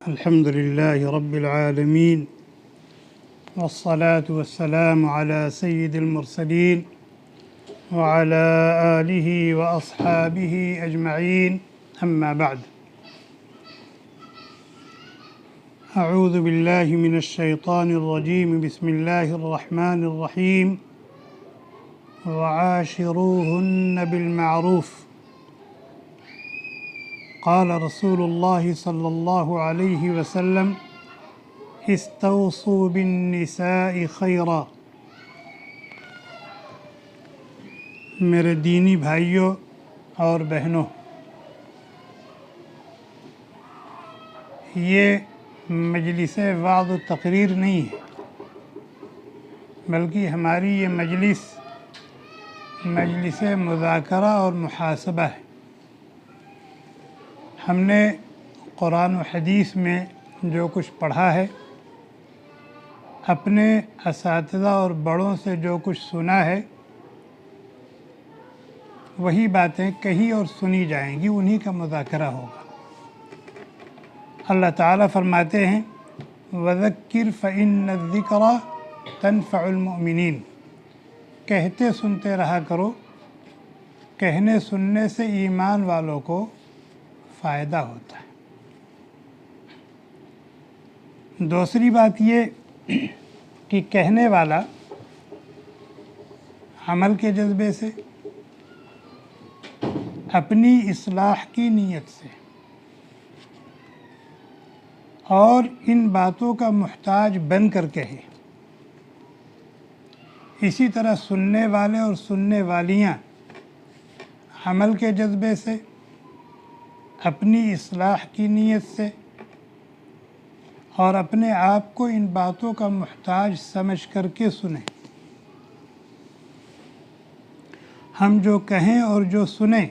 अल्हम्दुलिल्लाहि रब्बिल आलमीन वस्सलातु वस्सलामु अला सय्यिदिल मुरसलीन व अला आलिहि व अस्हाबिहि अजमईन अम्मा बाद। अऊज़ु बिल्लाहि मिनश शैतानिर रजीम बिस्मिल्लाहिर रहमानिर रहीम व आशिरूहुन्न बिल मारूफ क़ाल रसूलुल्लाहि सल्लल्लाहु अलैहि वसल्लम इस्तौसू बिन्निसाइ खैरा। मेरे दीनी भाइयों और बहनों, ये मजलिस वाज़ व तक़रीर नहीं है, बल्कि हमारी ये मजलिस मुज़ाकरा और मुहासबा है। हमने कुरान व हदीस में जो कुछ पढ़ा है, अपने असातिज़ा और बड़ों से जो कुछ सुना है, वही बातें कही और सुनी जाएंगी, उन्हीं का मुज़ाकरा होगा। अल्लाह ताला फरमाते हैं वज़क्किर फ़इन्न ज़िक्रा तनफ़उल मुमिनीन। कहते सुनते रहा करो, कहने सुनने से ईमान वालों को फ़ायदा होता है। दूसरी बात ये कि कहने वाला अमल के जज्बे से, अपनी इस्लाह की नीयत से और इन बातों का मुहताज बन कर कहे। इसी तरह सुनने वाले और सुनने वालियाँ अमल के जज्बे से, अपनी इस्लाह की नीयत से और अपने आप को इन बातों का मुहताज समझ करके सुने। हम जो कहें और जो सुने,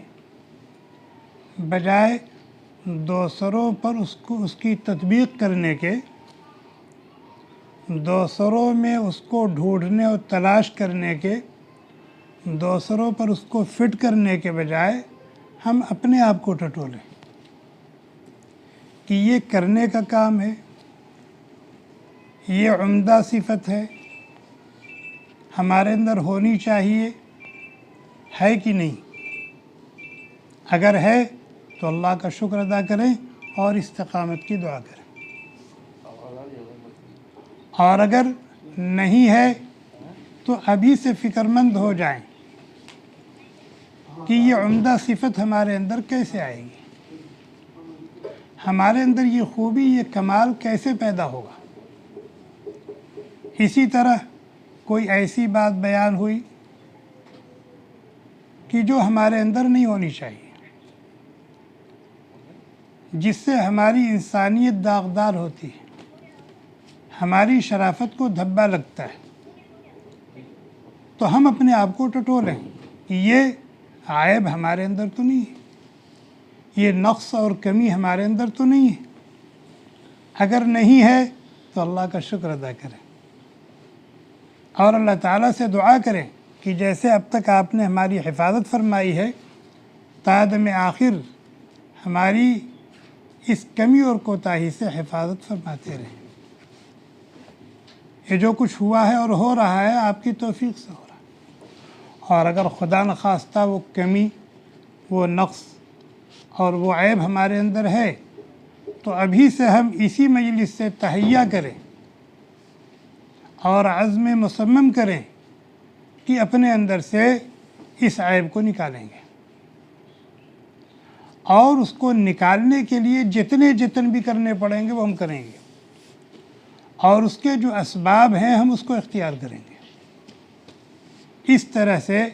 बजाय दूसरों पर उसकी तत्बीक करने के, दूसरों में उसको ढूंढने और तलाश करने के, दूसरों पर उसको फिट करने के बजाय हम अपने आप को टटोलें कि ये करने का काम है, ये उम्दा सिफत है, हमारे अंदर होनी चाहिए, है कि नहीं। अगर है तो अल्लाह का शुक्र अदा करें और इस्तिक़ामत की दुआ करें, और अगर नहीं है तो अभी से फ़िक्रमंद हो जाएं कि ये उम्दा सिफत हमारे अंदर कैसे आएगी, हमारे अंदर ये खूबी, ये कमाल कैसे पैदा होगा। इसी तरह कोई ऐसी बात बयान हुई कि जो हमारे अंदर नहीं होनी चाहिए, जिससे हमारी इंसानियत दागदार होती है, हमारी शराफत को धब्बा लगता है, तो हम अपने आप को टटोलें कि ये आयब हमारे अंदर तो नहीं है, ये नक्स और कमी हमारे अंदर तो नहीं है। अगर नहीं है तो अल्लाह का शुक्र अदा करें और अल्लाह ताला से दुआ करें कि जैसे अब तक आपने हमारी हिफाजत फरमाई है, तादम आखिर हमारी इस कमी और कोताही से हिफाजत फरमाते रहें। ये जो कुछ हुआ है और हो रहा है आपकी तौफीक से हो रहा है, और अगर खुदा न खास्ता वो कमी, वो नक्स और वो ऐब हमारे अंदर है, तो अभी से हम इसी मजलिस से तहैया करें और अज़्म मुसम्मम करें कि अपने अंदर से इस ऐब को निकालेंगे, और उसको निकालने के लिए जितने जतन भी करने पड़ेंगे वो हम करेंगे, और उसके जो असबाब हैं हम उसको इख्तियार करेंगे। इस तरह से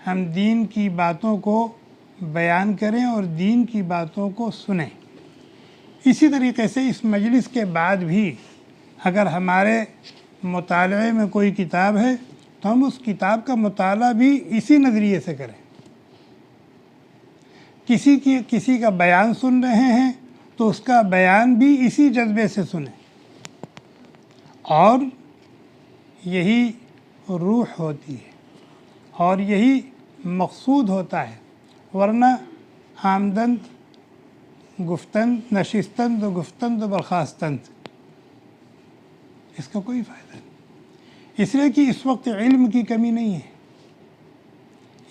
हम दीन की बातों को बयान करें और दीन की बातों को सुनें। इसी तरीके से इस मजलिस के बाद भी अगर हमारे मुताले में कोई किताब है तो हम उस किताब का मुताला भी इसी नज़रिए से करें। किसी का बयान सुन रहे हैं तो उसका बयान भी इसी जज्बे से सुनें, और यही रूह होती है और यही मकसूद होता है। वरना आमदन गुफ्तन नशिस्तन तो गुफ्तन तो बर्खास्तन, इसका कोई फ़ायदा नहीं। इसलिए कि इस वक्त इल्म की कमी नहीं है,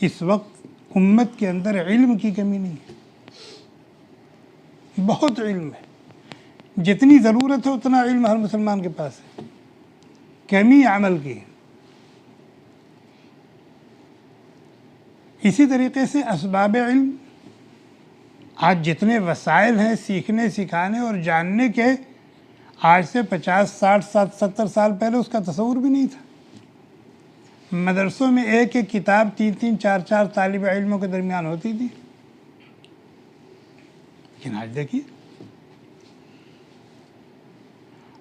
इस वक्त उम्मत के अंदर इल्म की कमी नहीं है, बहुत इल्म है, जितनी ज़रूरत है उतना इल्म हर मुसलमान के पास है, कमी अमल की है। इसी तरीके से असबाब इल्म, आज जितने वसाइल हैं सीखने सिखाने और जानने के, आज से 50 60 70 साल पहले उसका तस्वुर भी नहीं था। मदरसों में एक एक किताब 3 3 4 4 तालिब इल्मों के दरमियान होती थी, लेकिन आज देखिए,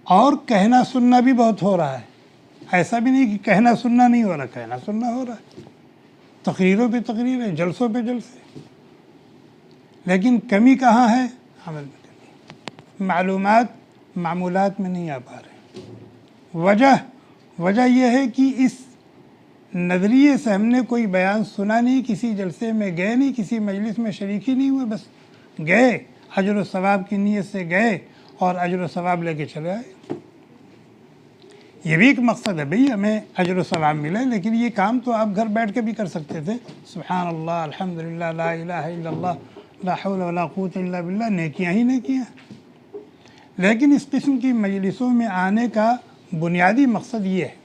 और कहना सुनना भी बहुत हो रहा है, ऐसा भी नहीं कि कहना सुनना नहीं हो रहा, कहना सुनना हो रहा है, तकरीरों पे तकरीरें, जलसों पे जलसे, लेकिन कमी कहाँ है? अमल में कमी, मालूमात मामूलात में नहीं आ पा रहे। वजह यह है कि इस नज़रिए से हमने कोई बयान सुना नहीं, किसी जलसे में गए नहीं, किसी मजलिस में शरीक ही नहीं हुए, बस गए, अजर व सवाब की नीयत से गए और अजर व सवाब लेके चले आए। ये भी एक मकसद है भाई, हमें अजर व सवाब मिले, लेकिन ये काम तो आप घर बैठ के भी कर सकते थे। सुभान अल्लाह, अल्हम्दुलिल्लाह, ला इलाहा इल्लल्लाह, ला हौला वला कुव्वता इल्ला बिल्लाह, नेकियां ही नेकियां। लेकिन इस किस्म की मजलिसों में आने का बुनियादी मकसद ये है,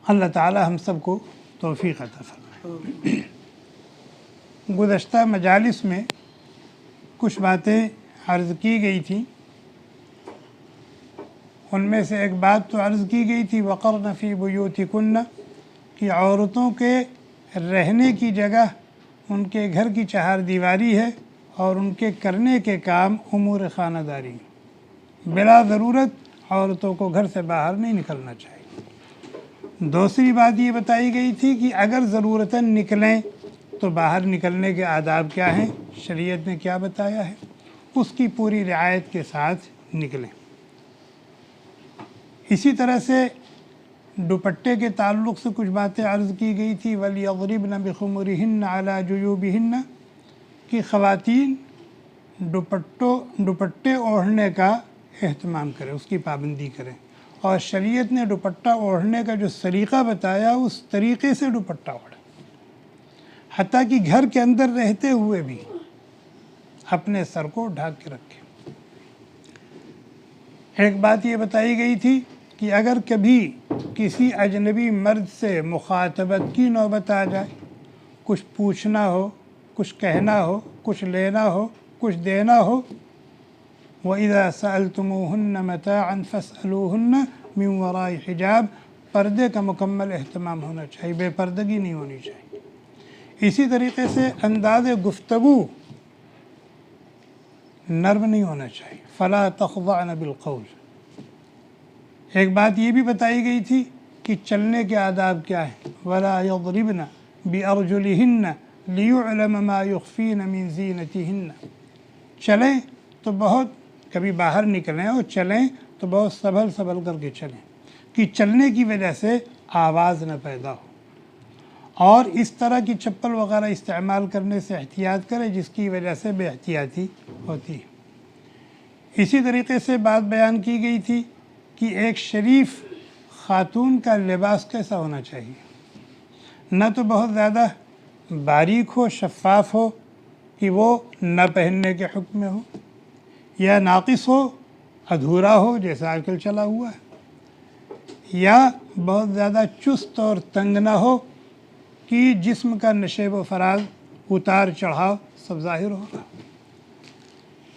अल्लाह ताला हम सबको तौफीक अता फरमाए। गुज़श्ता मजालिस में कुछ बातें अर्ज़ की गई थी, उनमें से एक बात तो अर्ज़ की गई थी वक़र्न फ़ी बुयूतिकुन्न, कि औरतों के रहने की जगह उनके घर की चार दीवारी है और उनके करने के काम उमूर ख़ानदारी, बिला ज़रूरत औरतों को घर से बाहर नहीं निकलना चाहिए। दूसरी बात ये बताई गई थी कि अगर ज़रूरतन निकलें तो बाहर निकलने के आदाब क्या हैं, शरीयत ने क्या बताया है, उसकी पूरी रियायत के साथ निकलें। इसी तरह से दुपट्टे के ताल्लुक़ से कुछ बातें अर्ज़ की गई थी, वलियज़रिबन बिखुमुरिहिन्न अला जुयूबिहिन्न, कि ख़वातीन दुपट्टे ओढ़ने का एहतमाम करें, उसकी पाबंदी करें, और शरीयत ने दुपट्टा ओढ़ने का जो सलीक़ा बताया उस तरीक़े से दुपट्टा ओढ़े, हत्ता कि घर के अंदर रहते हुए भी अपने सर को ढक के रखें। एक बात ये बताई गई थी कि अगर कभी किसी अजनबी मर्द से मुखातबत की नौबत आ जाए, कुछ पूछना हो, कुछ कहना हो, कुछ लेना हो, कुछ देना हो, वइज़ा सअलतुमूहुन्न मताअन फस्अलूहुन्न मिन वराइ हिजाब, पर्दे का मुकम्मल एहतमाम होना चाहिए, बेपर्दगी नहीं होनी चाहिए। इसी तरीके से अंदाज़ गुफ्तगू नर्म नहीं होना चाहिए, फ़ला तख़ज़अन बिलक़ौल। एक बात ये भी बताई गई थी कि चलने के आदाब क्या है, वला यज़रिबन बिअरजुलिहिन्न लियुअलम मा युख़फ़ीन मिन ज़ीनतिहिन्न, चलें तो बहुत, कभी बाहर निकलें और चलें तो बहुत संभल संभल करके चलें, कि चलने की वजह से आवाज़ न पैदा हो, और इस तरह की चप्पल वगैरह इस्तेमाल करने से एहतियात करें जिसकी वजह से बेहतियाती होती है। इसी तरीके से बात बयान की गई थी कि एक शरीफ ख़ातून का लिबास कैसा होना चाहिए, न तो बहुत ज़्यादा बारीक हो, शफ़ाफ़ हो कि वो न पहनने के हुक्म में हो, या नाक़िस हो, अधूरा हो जैसा आजकल चला हुआ है, या बहुत ज़्यादा चुस्त और तंग ना हो कि जिस्म का नशेब व फराज, उतार चढ़ाव सब ज़ाहिर हो रहा।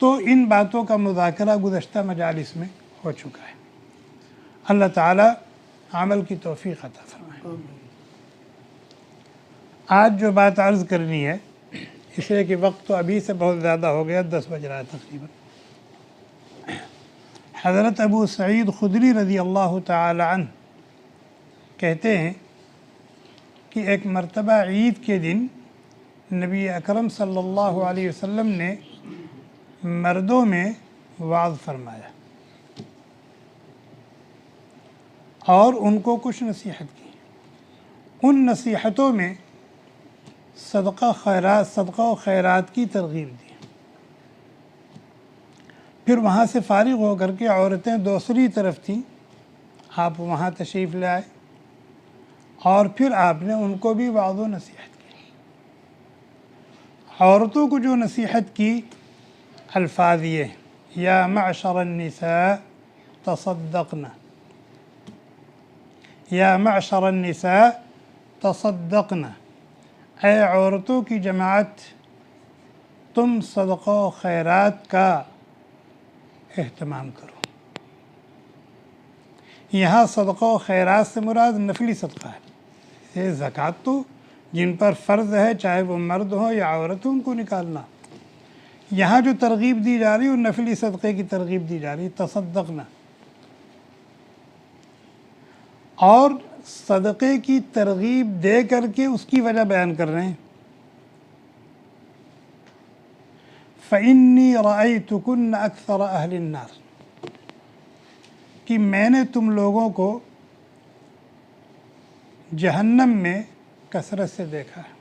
तो इन बातों का मुज़ाकरा गुज़श्ता मजालिस में हो चुका है। अल्लाह ताला अमल की तौफ़ीक़ अता फ़रमाए। आज जो बात अर्ज़ करनी है, इसलिए कि वक्त तो अभी से बहुत ज़्यादा हो गया, 10 बज रहा है तकरीबन। हज़रत अबू सईद खुदरी रज़ी अल्लाह ताला अन्हु कहते हैं कि एक मरतबा ईद के दिन नबी अकरम सल्लल्लाहु अलैहि वसल्लम ने मर्दों में वाज़ फरमाया और उनको कुछ नसीहत की। उन नसीहतों में सदका व खैरात की तरगीब दी। फिर वहाँ से फारिग होकर के औरतें दूसरी तरफ थीं, आप वहाँ तशरीफ़ ले आए और फिर आपने उनको भी वाज़ व नसीहत की। औरतों को जो नसीहत की अल्फाज़ ये, या मअशर अन्निसा तसद्दक़ना, या मअशर अन्निसा तसद्दक़ना, ऐ औरतों की जमात तुम सदक़ा व खैरात का एहतमाम करो। यहाँ सदक़ा व खैरात से मुराद नफली सदक़ा है। ये ज़कात तो जिन पर फ़र्ज़ है, चाहे वो मर्द हो या औरत हो, उनको निकालना। यहाँ जो तरग़ीब दी जा रही है वो नफली सदक़े की तरग़ीब दी जा रही है, तसद्दक़ना। और सदक़े की तरग़ीब दे करके उसकी वजह बयान कर रहे हैं। फ़इन्नी रअयतुकुन्न अक्सर अहलिन नार, कि मैंने तुम लोगों को जहन्नम में कसरत से देखा है,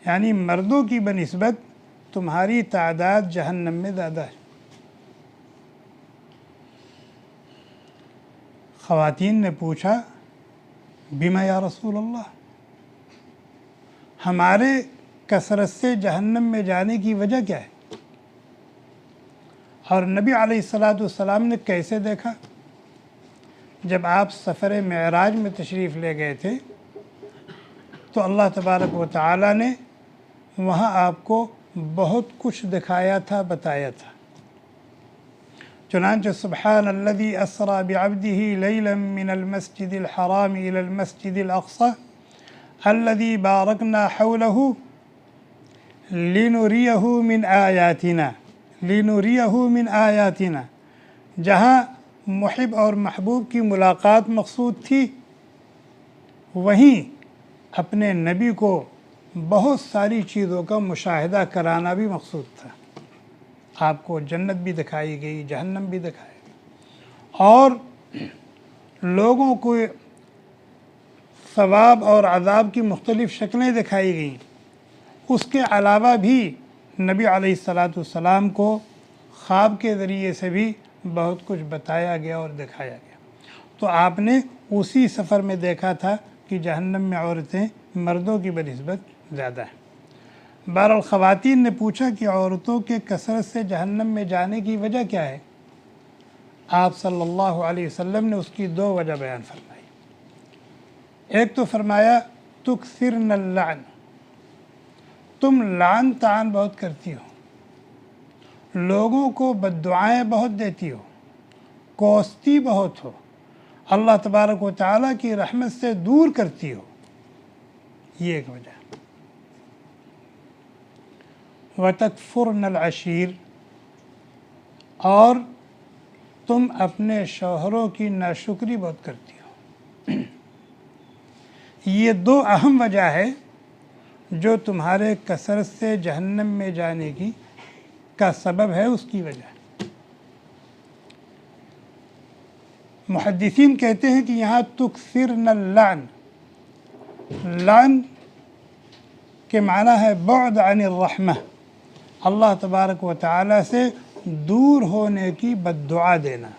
यानी मर्दों की बनिस्बत तुम्हारी तादाद जहन्नम में ज़्यादा है। ख़वातीन ने पूछा, बिमा या रसूल अल्लाह, हमारे कसरत से जहन्नम में जाने की वजह क्या है? और नबी अलैहिस्सलातु वस्सलाम ने कैसे देखा? जब आप सफ़र मेराज में तशरीफ़ ले गए थे तो अल्लाह तबारक व तआला ने वहाँ आपको बहुत कुछ दिखाया था, बताया था। चुनांचे सुब्हानल्लज़ी अस्रा बिअब्दिही लैलन मिनल मस्जिदिल हराम इलल मस्जिदिल अक़सा अल्लज़ी बारकना हौलहु लिनुरियहु मिन आयातिना, लिनुरियहु मिन आयातिना। जहाँ मुहिब और महबूब की मुलाकात मकसूद थी, वहीं अपने नबी को बहुत सारी चीज़ों का मुशाहिदा कराना भी मकसूद था। आपको जन्नत भी दिखाई गई, जहन्नम भी दिखाई गई, और लोगों को सवाब और अज़ाब की मुख्तलिफ़ शक्लें दिखाई गईं। उसके अलावा भी नबी अलैहिस्सलातु वस्सलाम को ख्वाब के ज़रिए से भी बहुत कुछ बताया गया और दिखाया गया। तो आपने उसी सफ़र में देखा था कि जहन्नम में औरतें मर्दों की बनिस्बत ज़्यादा है। बहरहाल ख़वातीन ने पूछा कि औरतों के कसरत से जहन्नम में जाने की वजह क्या है? आप सल्लल्लाहु अलैहि वसल्लम ने उसकी दो वजह बयान फरमाई। एक तो फरमाया तुक्सिरनल लान, तुम लान तान बहुत करती हो, लोगों को बद्दुआएँ बहुत देती हो, कोसती बहुत हो, अल्लाह तबारक व तआला की रहमत से दूर करती हो। ये एक वजह। वतकफुरनल अशीर, और तुम अपने शौहरों की नाशुक्री बहुत करती हो। ये दो अहम वजह है जो तुम्हारे कसरत से जहन्नम में जाने की का सबब है, उसकी वजह। मुहद्दिसीन कहते हैं कि यहाँ तुक्सिरनल लान, लान के माना है बुअद अनिर रहमह, अल्लाह तबारक व तआला से दूर होने की बद्दुआ देना।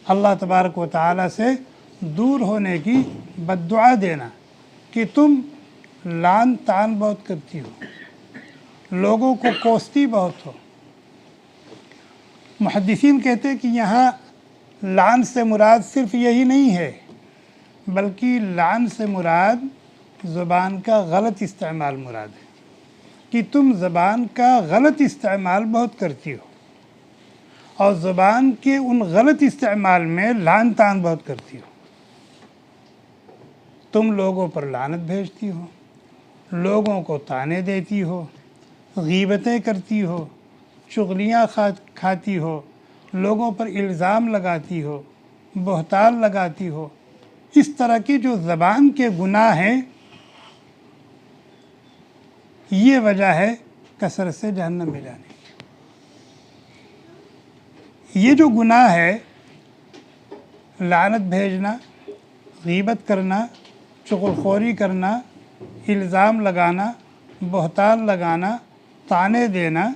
अल्लाह तबारक व तआला से दूर होने की बद्दुआ देना कि तुम लान तान बहुत करती हो, लोगों को कोसती बहुत हो। मुहद्दिसीन कहते हैं कि यहाँ लान से मुराद सिर्फ यही नहीं है, बल्कि लान से मुराद ज़ुबान का गलत इस्तेमाल मुराद है, कि तुम ज़बान का गलत इस्तेमाल बहुत करती हो, और ज़बान के उन गलत इस्तेमाल में लान तान बहुत करती हो। तुम लोगों पर लानत भेजती हो, लोगों को ताने देती हो, गीबतें करती हो, चुगलियाँ खाती हो, लोगों पर इल्ज़ाम लगाती हो, बहतान लगाती हो। इस तरह की जो ज़बान के गुनाह हैं, ये वजह है कसरत से जहन्नम में जाने की। ये जो गुनाह है, लानत भेजना, गीबत करना, चुगलखोरी करना, इल्ज़ाम लगाना, बहतान लगाना, ताने देना,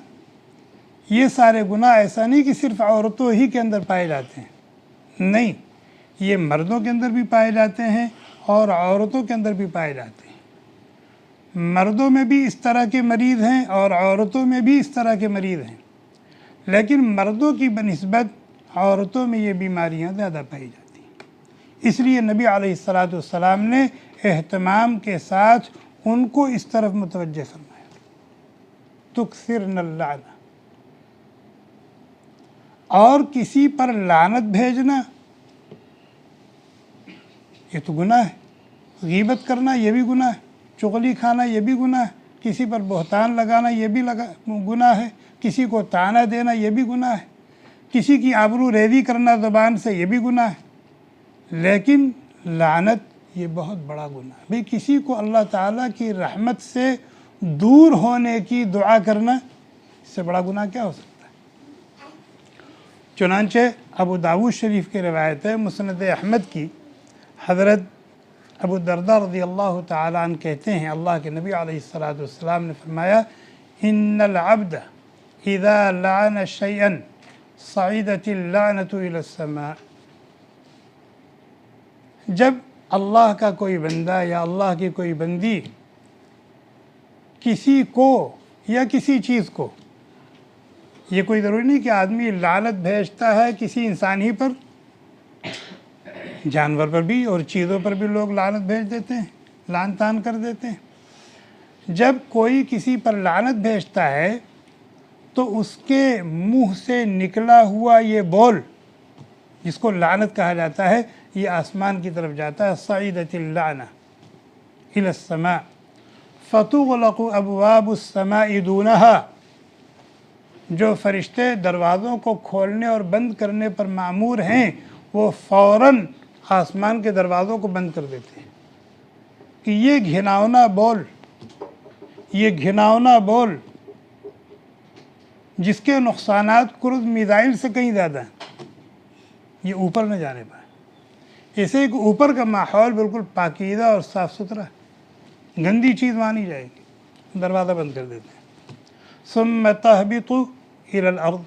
ये सारे गुनाह ऐसा नहीं कि सिर्फ औरतों ही के अंदर पाए जाते हैं, नहीं, ये मर्दों के अंदर भी पाए जाते हैं और औरतों के अंदर भी पाए जाते हैं। मर्दों में भी इस तरह के मरीज़ हैं और औरतों में भी इस तरह के मरीज़ हैं, लेकिन मर्दों की बनिस्बत औरतों में ये बीमारियां ज़्यादा पाई जाती हैं। इसलिए नबी अलैहिस्सलातु वस्सलाम ने एहतमाम के साथ उनको इस तरफ मुतवज्जे फरमाया, तुकसिरन लाना। और किसी पर लानत भेजना ये तो गुनाह है, गीबत करना ये भी गुनाह है, चुगली खाना ये भी गुनाह है, किसी पर बहतान लगाना ये भी गुनाह है, किसी को ताना देना ये भी गुनाह है, किसी की आबरू रेज़ी करना ज़बान से ये भी गुनाह है। लेकिन लानत ये बहुत बड़ा गुनाह है। भाई किसी को अल्लाह ताला की रहमत से दूर होने की दुआ करना, इससे बड़ा गुनाह क्या हो सकता है। चुनांचे अबू दाऊद शरीफ की रिवायत है मुस्नद अहमद की, हज़रत अबू दरदा रज़ी अल्लाह ताला अन्हु कहते हैं अल्लाह के नबी अलैहिस्सलातु वस्सलाम ने फरमाया, इन्नल अब्द इज़ा लान शैअन सईदतिल लानतु इला समा। जब अल्लाह का कोई बंदा या अल्लाह की कोई बंदी किसी को या किसी चीज़ को, ये कोई ज़रूरी नहीं कि आदमी लानत भेजता है किसी इंसान ही पर, जानवर पर भी और चीज़ों पर भी लोग लानत भेज देते हैं, लान तान कर देते हैं। जब कोई किसी पर लानत भेजता है तो उसके मुंह से निकला हुआ ये बोल जिसको लानत कहा जाता है, ये आसमान की तरफ जाता है, सईदतिल लाना इला समा फतुग़लक़ु अबवाबुस समाइ दूनहा। जो फरिश्ते दरवाज़ों को खोलने और बंद करने पर मामूर हैं वो फ़ौरन आसमान के दरवाज़ों को बंद कर देते हैं कि ये घिनौना बोल जिसके नुकसानात क्रूज़ मिसाइल से कहीं ज़्यादा हैं, ये ऊपर न जाने पाए। ऐसे कि ऊपर का माहौल बिल्कुल पाकीज़ा और साफ़ सुथरा, गंदी चीज़ मानी जाएगी, दरवाज़ा बंद कर देते हैं। सुम्मा तहबितु इलल अर्द,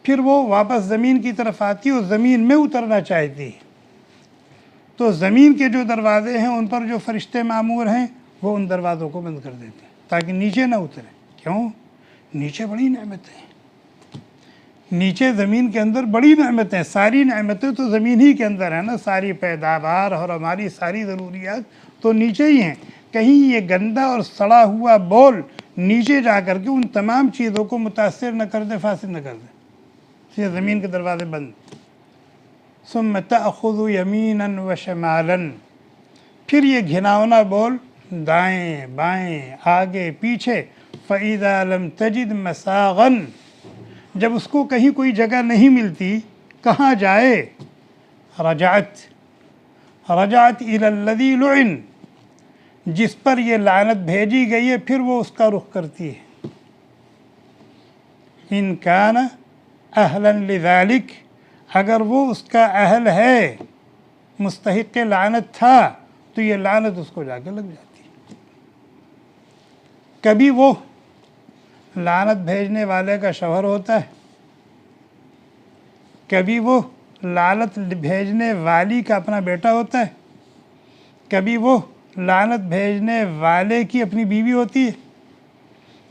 फिर वो वापस ज़मीन की तरफ आती है और ज़मीन में उतरना चाहती है, तो ज़मीन के जो दरवाज़े हैं उन पर जो फरिश्ते मामूर हैं वो उन दरवाज़ों को बंद कर देते हैं ताकि नीचे ना उतरे। क्यों? नीचे बड़ी नेमतें हैं, नीचे ज़मीन के अंदर बड़ी नेमतें हैं, सारी नेमतें तो ज़मीन ही के अंदर है ना, सारी पैदावार और हमारी सारी ज़रूरियात तो नीचे ही हैं। कहीं ये गंदा और सड़ा हुआ बोल नीचे जा कर के उन तमाम चीज़ों को मुतासिर न कर दे, फासिद न कर दे, ये ज़मीन के दरवाज़े बंद। सुम्मा तअख़ुज़ु यमीनन व शमालन, फिर ये घिनौना बोल दाएं बाएं आगे पीछे, फ़इज़ा लम तजिद मसाग़न, जब उसको कहीं कोई जगह नहीं मिलती कहाँ जाए, रजात इलल्लज़ी लुइन, जिस पर ये लानत भेजी गई है फिर वो उसका रुख करती है। इन कान अहलन लिज़ालिक, अगर वो उसका अहल है, मुस्तहिक़ लानत था, तो ये लानत उसको जाके लग जाती है। कभी वो लानत भेजने वाले का शौहर होता है, कभी वो लानत भेजने वाली का अपना बेटा होता है, कभी वो लानत भेजने वाले की अपनी बीवी होती है,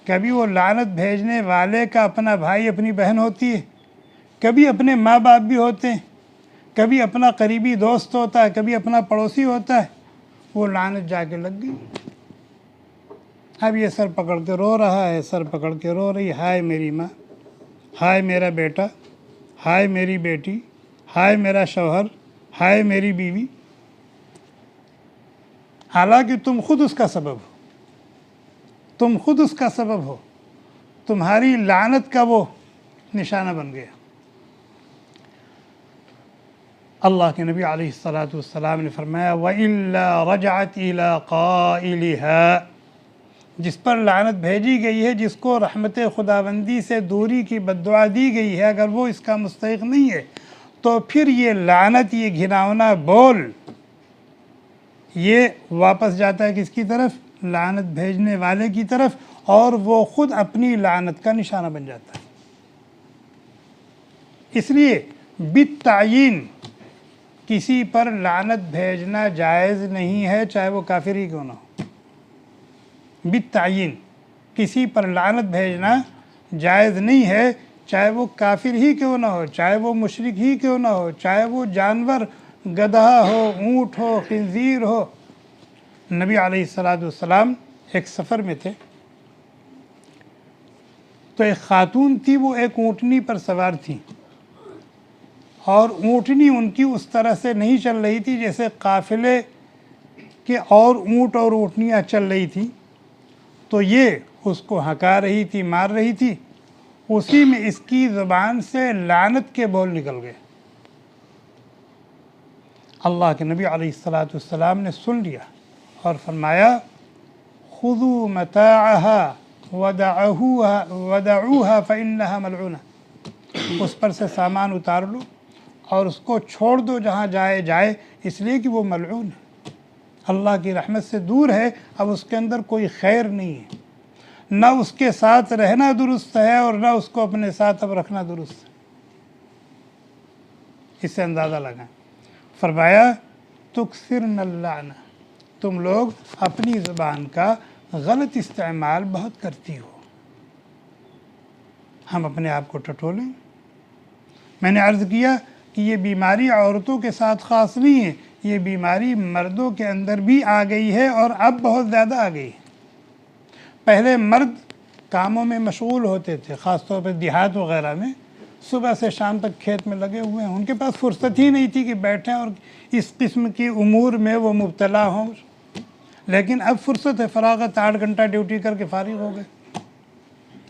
कभी वो लानत भेजने वाले का अपना भाई अपनी बहन होती है, कभी अपने माँ बाप भी होते हैं, कभी अपना करीबी दोस्त होता है, कभी अपना पड़ोसी होता है। वो लानत जाके लग गई, अब ये सर पकड़ के रो रहा है, सर पकड़ के रो रही, हाय मेरी माँ, हाय मेरा बेटा, हाय मेरी बेटी, हाय मेरा शौहर, हाय मेरी बीवी। हालांकि तुम खुद उसका सबब हो, तुम खुद उसका सबब हो, तुम्हारी लानत का वो निशाना बन गया। अल्लाह के नबी अलैहिस्सलातु वस्सलाम ने फरमाया, व इल्ला रजअत इला क़ाइलिहा, जिस पर लानत भेजी गई है, जिसको रहमत खुदाबंदी से दूरी की बद्दुआ दी गई है, अगर वो इसका मुस्तहिक़ नहीं है तो फिर ये लानत, ये घिनौना बोल, ये वापस जाता है किसकी तरफ? लानत भेजने वाले की तरफ, और वो ख़ुद अपनी लानत का निशाना बन जाता है। इसलिए बित्तायीन किसी पर लानत भेजना जायज़ नहीं है, चाहे वो काफिर ही क्यों ना हो। बित्तायीन किसी पर लानत भेजना जायज़ नहीं है, चाहे वो काफिर ही क्यों ना हो, चाहे वो मुशरिक ही क्यों ना हो, चाहे वो जानवर गधा हो, ऊँट हो, खिंजीर हो। नबी अलैहिस्सलाम एक सफ़र में थे, तो एक ख़ातून थी, वो एक ऊँटनी पर सवार थी और ऊँटनी उनकी उस तरह से नहीं चल रही थी जैसे काफ़िले के और ऊँट और ऊँटनियाँ चल रही थी। तो ये उसको हका रही थी, मार रही थी। उसी में इसकी ज़ुबान से लानत के बोल निकल गए। अल्लाह के नबी अलैहिस्सलाम ने सुन लिया और फरमाया, खुदू मताअहा वदऊहा फ़इन्नहा मलऊना, उस पर से सामान उतार लो और उसको छोड़ दो जहाँ जाए जाए, इसलिए कि वो मलऊन है, अल्लाह की रहमत से दूर है। अब उसके अंदर कोई खैर नहीं है, ना उसके साथ रहना दुरुस्त है और ना उसको अपने साथ अब रखना दुरुस्त है। इससे अंदाज़ा लगाएं। फरमाया तुक्सिरन लाना, तुम लोग अपनी ज़ुबान का गलत इस्तेमाल बहुत करती हो। हम अपने आप को टटोलें। मैंने अर्ज़ किया कि ये बीमारी औरतों के साथ ख़ास नहीं है, ये बीमारी मर्दों के अंदर भी आ गई है और अब बहुत ज़्यादा आ गई है। पहले मर्द कामों में मशगूल होते थे, ख़ास तौर पर देहात वग़ैरह में, सुबह से शाम तक खेत में लगे हुए हैं, उनके पास फुर्सत ही नहीं थी कि बैठें और इस किस्म की उमूर में वो मुब्तला हों। लेकिन अब फुर्सत है, फ़रागत, 8 घंटा ड्यूटी करके फ़ारिग हो गए।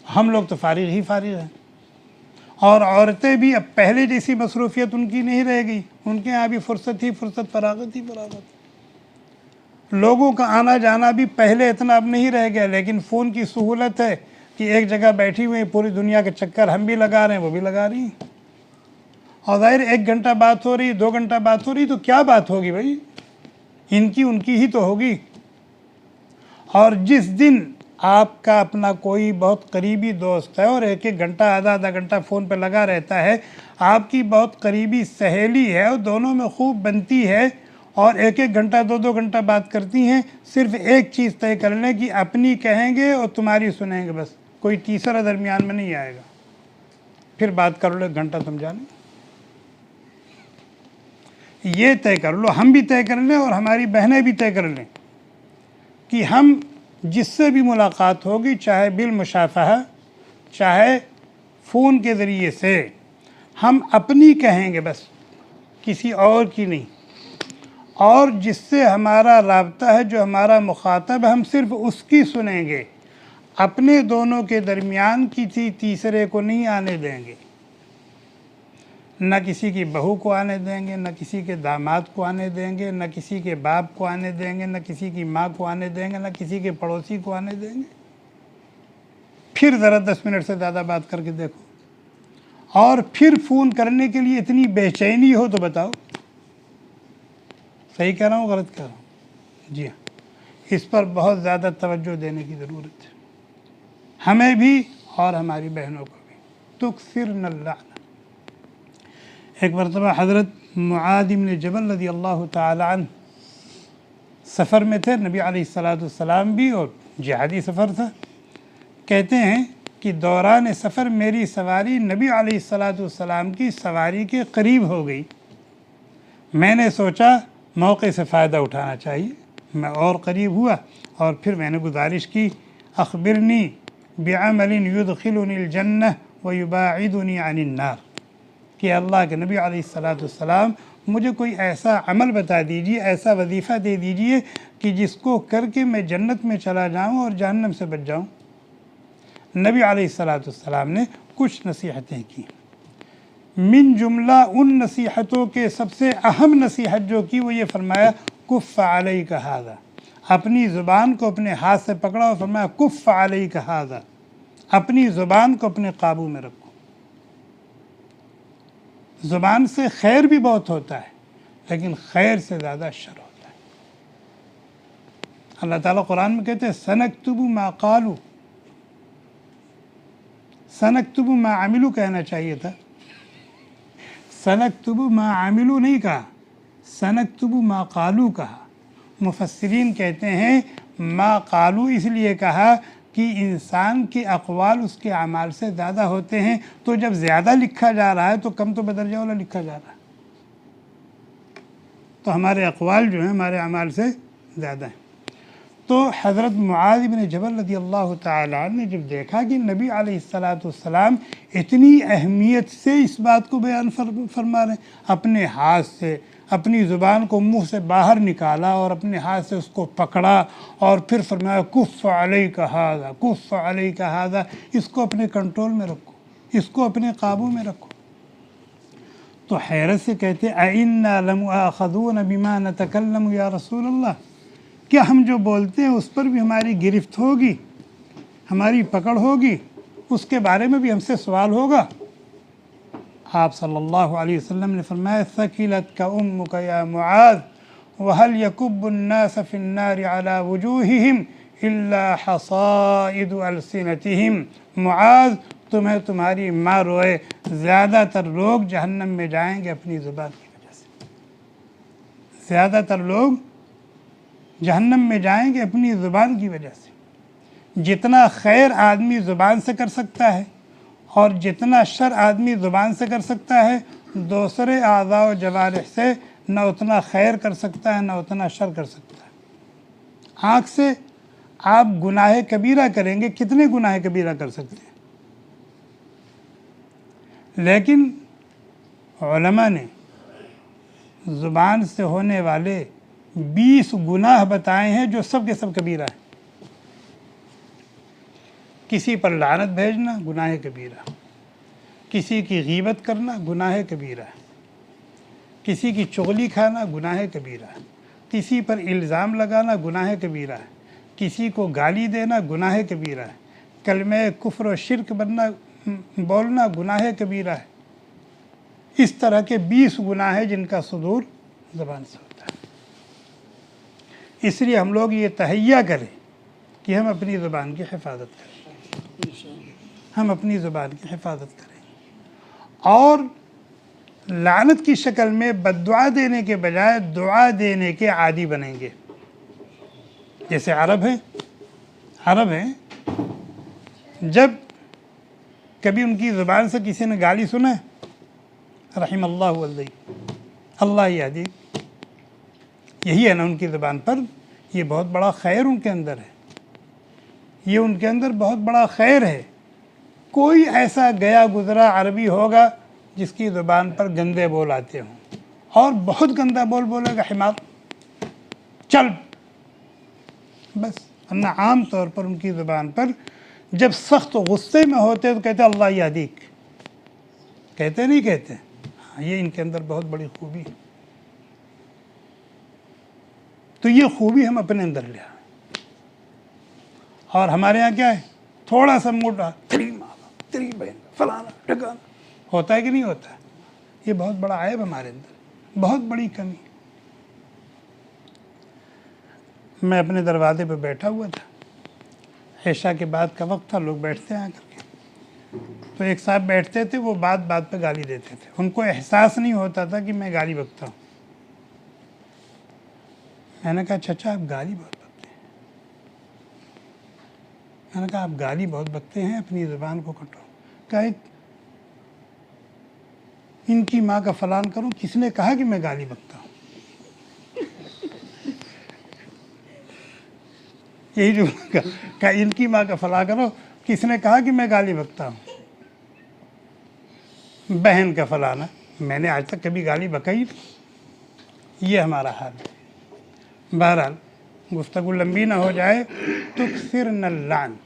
हम लोग तो फ़ारिग ही फ़ारिग हैं। और औरतें भी अब पहले जैसी मसरूफ़ियत उनकी नहीं रह गई, उनके यहाँ भी फुर्सत ही फुर्सत, फ़रागत ही फ़रागत। लोगों का आना जाना भी पहले इतना अब नहीं रह गया, लेकिन फ़ोन की सहूलत है कि एक जगह बैठी हुई पूरी दुनिया के चक्कर हम भी लगा रहे हैं, वो भी लगा रही हैं। और ज़ाहिर 1 घंटा बात हो रही, 2 घंटा बात हो रही, तो क्या बात होगी भाई, इनकी उनकी ही तो होगी। और जिस दिन आपका अपना कोई बहुत करीबी दोस्त है और 1-1 घंटा, आधा घंटा फ़ोन पे लगा रहता है, आपकी बहुत करीबी सहेली है और दोनों में खूब बनती है और 1-1 घंटा, 2-2 घंटा बात करती हैं, सिर्फ एक चीज़ तय कर लें कि अपनी कहेंगे और तुम्हारी सुनेंगे, बस कोई तीसरा दरमियान में नहीं आएगा। फिर बात कर लो 1 घंटा, तुम जाने, ये तय कर लो, हम भी तय कर लें और हमारी बहनें भी तय कर लें कि हम जिससे भी मुलाकात होगी, चाहे बिल मुशाफहा, चाहे फ़ोन के ज़रिए से, हम अपनी कहेंगे बस, किसी और की नहीं। और जिससे हमारा राब्ता है, जो हमारा मुखातब है, हम सिर्फ उसकी सुनेंगे, अपने दोनों के दरमियान किसी तीसरे को नहीं आने देंगे। न किसी की बहू को आने देंगे, न किसी के दामाद को आने देंगे, न किसी के बाप को आने देंगे, न किसी की माँ को आने देंगे, न किसी के पड़ोसी को आने देंगे। फिर ज़रा 10 मिनट से ज़्यादा बात करके देखो, और फिर फ़ोन करने के लिए इतनी बेचैनी हो तो बताओ, सही कह रहा हूँ गलत कह रहा हूँ? जी हाँ, इस पर बहुत ज़्यादा तवज्जो देने की ज़रूरत है, हमें भी और हमारी बहनों को भी। तुक्सिरन लाना। एक मरतबा हज़रत मुआज़ इब्न जबल रज़ियल्लाहु ताला अन्हु सफ़र में थे, नबी अलैहिस्सलाम भी, और जिहादी सफ़र था। कहते हैं कि दौरान सफ़र मेरी सवारी नबी अलैहिस्सलाम की सवारी के करीब हो गई। मैंने सोचा मौके से फ़ायदा उठाना चाहिए, मैं और करीब हुआ और फिर मैंने गुजारिश की, अख़बिरनी बिअमलिन युदखिलुनिल जन्नह व युबाइदुनी अनिन नार, कि अल्लाह के नबी अलैहिस्सलाम मुझे कोई ऐसा अमल बता दीजिए, ऐसा वजीफ़ा दे दीजिए कि जिसको करके मैं जन्नत में चला जाऊँ और जहन्नम से बच जाऊँ। नबी अलैहिस्सलाम ने कुछ नसीहतें की, मिन जुमला उन नसीहतों के सबसे अहम नसीहत जो की वो ये फरमाया, कुफ़ अलैका हाज़ा, अपनी ज़ुबान को अपने हाथ से पकड़ा और फरमाया कुफ़ अलैका हाज़ा, अपनी ज़ुबान को अपने काबू में रखो। ज़ुबान से खैर भी बहुत होता है, लेकिन खैर से ज़्यादा शर होता है। अल्लाह ताला कुरान में कहते हैं सनक्तुबु मा क़ालू, सनक्तुबु मा अमिलू कहना चाहिए था, सनक्तुबु मा आमिलू नहीं कहा, सनक्तुबु मा कालू कहा। मुफस्सिरीन कहते हैं मा कालू इसलिए कहा कि इंसान के अक़वाल उसके अमाल से ज़्यादा होते हैं, तो जब ज़्यादा लिखा जा रहा है तो कम तो बदर्जा वाला लिखा जा रहा है, तो हमारे अक़वाल जो हैं हमारे अमाल से ज़्यादा हैं। तो हज़रत मुआज़ इब्न जबल रज़ियल्लाहु ताला ने जब देखा कि नबी अलैहिस्सलाम इतनी अहमियत से इस बात को बयान फरमा रहे, अपने हाथ से अपनी ज़ुबान को मुंह से बाहर निकाला और अपने हाथ से उसको पकड़ा और फिर फरमाया कुफ़ अलैका हाज़ा, कुफ़ अलैका हाज़ा, इसको अपने कंट्रोल में रखो, इसको अपने काबू में रखो। तो हैरत से कहते अइन्ना लमुआख़ज़ून बिमा नतकल्लमु या रसूल अल्लाह, क्या हम जो बोलते हैं उस पर भी हमारी गिरफ्त होगी, हमारी पकड़ होगी, उसके बारे में भी हमसे सवाल होगा। आप सल्लल्लाहु अलैहि वसल्लम ने फरमाया सकीलत का उम्मुका या मुआज़ वहल यकुब्बुन्नास फिन्नारि अला वुजूहिहिम इल्ला हसाइदु अलसिनतिहिम। मुआज़ तुम्हें तुम्हारी माँ रोए, ज़्यादातर लोग जहन्नम में जाएंगे अपनी ज़ुबान की वजह से, ज़्यादातर लोग जहन्नम में जाएंगे अपनी ज़ुबान की वजह से। जितना खैर आदमी ज़ुबान से कर सकता है और जितना शर आदमी ज़ुबान से कर सकता है, दूसरे आज़ा व जवारिह से न उतना खैर कर सकता है न उतना शर कर सकता है। आँख से आप गुनाह कबीरा करेंगे, कितने गुनाह कबीरा कर सकते हैं, लेकिन उलमा ने ज़ुबान से होने वाले 20 गुनाह बताए हैं जो सब के सब कबीरा है। किसी पर लानत भेजना गुनाह कबीरा, किसी की गीबत करना गुनाह कबीरा, किसी की चुगली खाना गुनाह कबीरा, किसी पर इल्ज़ाम लगाना गुनाह कबीरा है, किसी को गाली देना गुनाह कबीरा है, कलमे कुफ्र और शिरक बोलना गुनाह कबीरा है। इस तरह के 20 गुनाह है जिनका सुदूर ज़बान से होता है। इसलिए हम लोग ये तहैया करें कि हम अपनी ज़ुबान की हिफाजत करें, हम अपनी ज़ुबान की हिफाजत करें और लानत की शक्ल में बद्दुआ देने के बजाय दुआ देने के आदी बनेंगे। जैसे अरब हैं, जब कभी उनकी ज़ुबान से किसी ने गाली सुना है, रहिमल्लाहु अलैहि, अल्लाह यादी, यही है ना उनकी ज़ुबान पर। ये बहुत बड़ा खैर उनके अंदर है, ये उनके अंदर बहुत बड़ा खैर है। कोई ऐसा गया गुज़रा अरबी होगा जिसकी ज़ुबान पर गंदे बोल आते हों, और बहुत गंदा बोल बोलेगा, हिमार, चल, बस। वरना आम तौर पर उनकी ज़ुबान पर जब सख्त गुस्से में होते तो कहते अल्लाह यादीक, कहते नहीं कहते? हाँ, ये इनके अंदर बहुत बड़ी खूबी है। तो ये खूबी हम अपने अंदर ले आए। और हमारे यहाँ क्या है, थोड़ा सा मोटा, तेरी माँ, तेरी बहन, फलाना ढकाना, होता है कि नहीं होता है? ये बहुत बड़ा ऐब हमारे अंदर, बहुत बड़ी कमी। मैं अपने दरवाजे पे बैठा हुआ था, ऐशा के बाद का वक्त था, लोग बैठते हैं आकर के, तो एक साहब बैठते थे, वो बात बात पे गाली देते थे। उनको एहसास नहीं होता था कि मैं गाली बकता हूँ। मैंने कहा चाचा आप गाली बहुत बकते हैं। मैंने कहा आप गाली बहुत बकते हैं, अपनी ज़ुबान को कंट्रोल। कहा इनकी माँ का फलान करूँ, किसने कहा कि मैं गाली बकता हूँ? यही जो कहा इनकी माँ का फला करो, किसने कहा कि मैं गाली बकता हूँ? बहन का फलाना, मैंने आज तक कभी गाली बकाई नहीं। ये हमारा हाल है। बहरहाल गुफ्तगू लंबी ना हो जाए तो फिर नल्लान,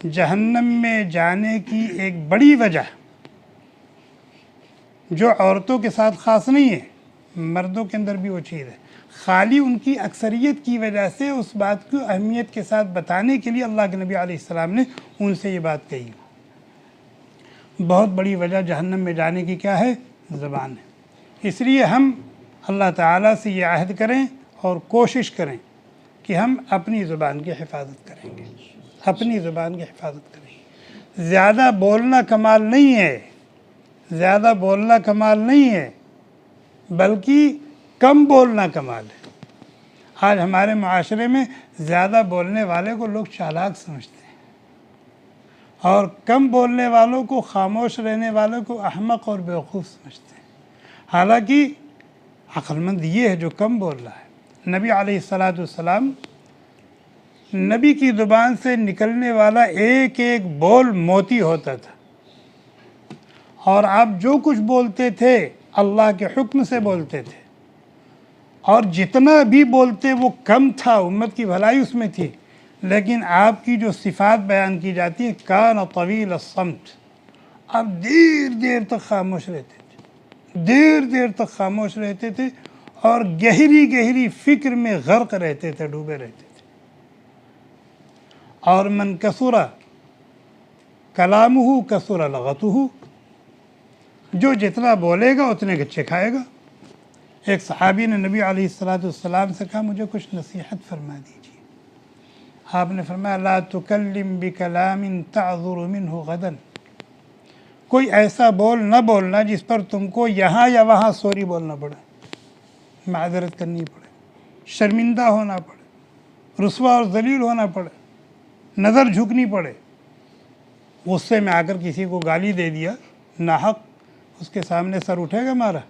जहन्नम में जाने की एक बड़ी वजह जो औरतों के साथ ख़ास नहीं है, मर्दों के अंदर भी वो चीज़ है। खाली उनकी अक्सरियत की वजह से उस बात को अहमियत के साथ बताने के लिए अल्लाह के नबी अलैहिस्सलाम ने उनसे ये बात कही। बहुत बड़ी वजह जहन्नम में जाने की क्या है? ज़बान है। इसलिए हम अल्लाह ताला से ये आहद करें और कोशिश करें कि हम अपनी ज़ुबान की हिफाजत करेंगे, अपनी ज़ुबान की हिफाजत करेंगे। ज़्यादा बोलना कमाल नहीं है, ज़्यादा बोलना कमाल नहीं है, बल्कि कम बोलना कमाल है। आज हमारे माशरे में ज़्यादा बोलने वाले को लोग चालाक समझते हैं और कम बोलने वालों को, खामोश रहने वालों को अहमक और बेवकूफ़ समझते हैं। हालांकि अक्लमंद ये है जो कम बोल रहा है। नबी अलैहिस्सलाम, नबी की ज़ुबान से निकलने वाला एक एक बोल मोती होता था और आप जो कुछ बोलते थे अल्लाह के हुक्म से बोलते थे और जितना भी बोलते वो कम था, उम्मत की भलाई उसमें थी। लेकिन आपकी जो सिफ़ात बयान की जाती है, कान तवील अस्सम्त, आप देर देर तक खामोश रहते थे, देर देर तक खामोश रहते थे और गहरी गहरी फ़िक्र में गर्क रहते थे, डूबे रहते थे। और मन कसुरा कलामुहु कसुरा लगतुहु, जो जितना बोलेगा उतने गच्चे खाएगा। एक सहाबी ने नबी अलैहिस्सलाम से कहा, मुझे कुछ नसीहत फरमा दीजिए। आपने फरमाया, ला तुकल्लिम बिकलामिन तअज़ुरु मिन्हु गदन, कोई ऐसा बोल न बोलना जिस पर तुमको यहाँ या वहाँ सॉरी बोलना पड़े, माज़रत करनी पड़े, शर्मिंदा होना पड़े, रुस्वा और ज़लील होना पड़े, नज़र झुकनी पड़े। गुस्से में आकर किसी को गाली दे दिया नाहक, उसके सामने सर उठेगा हमारा?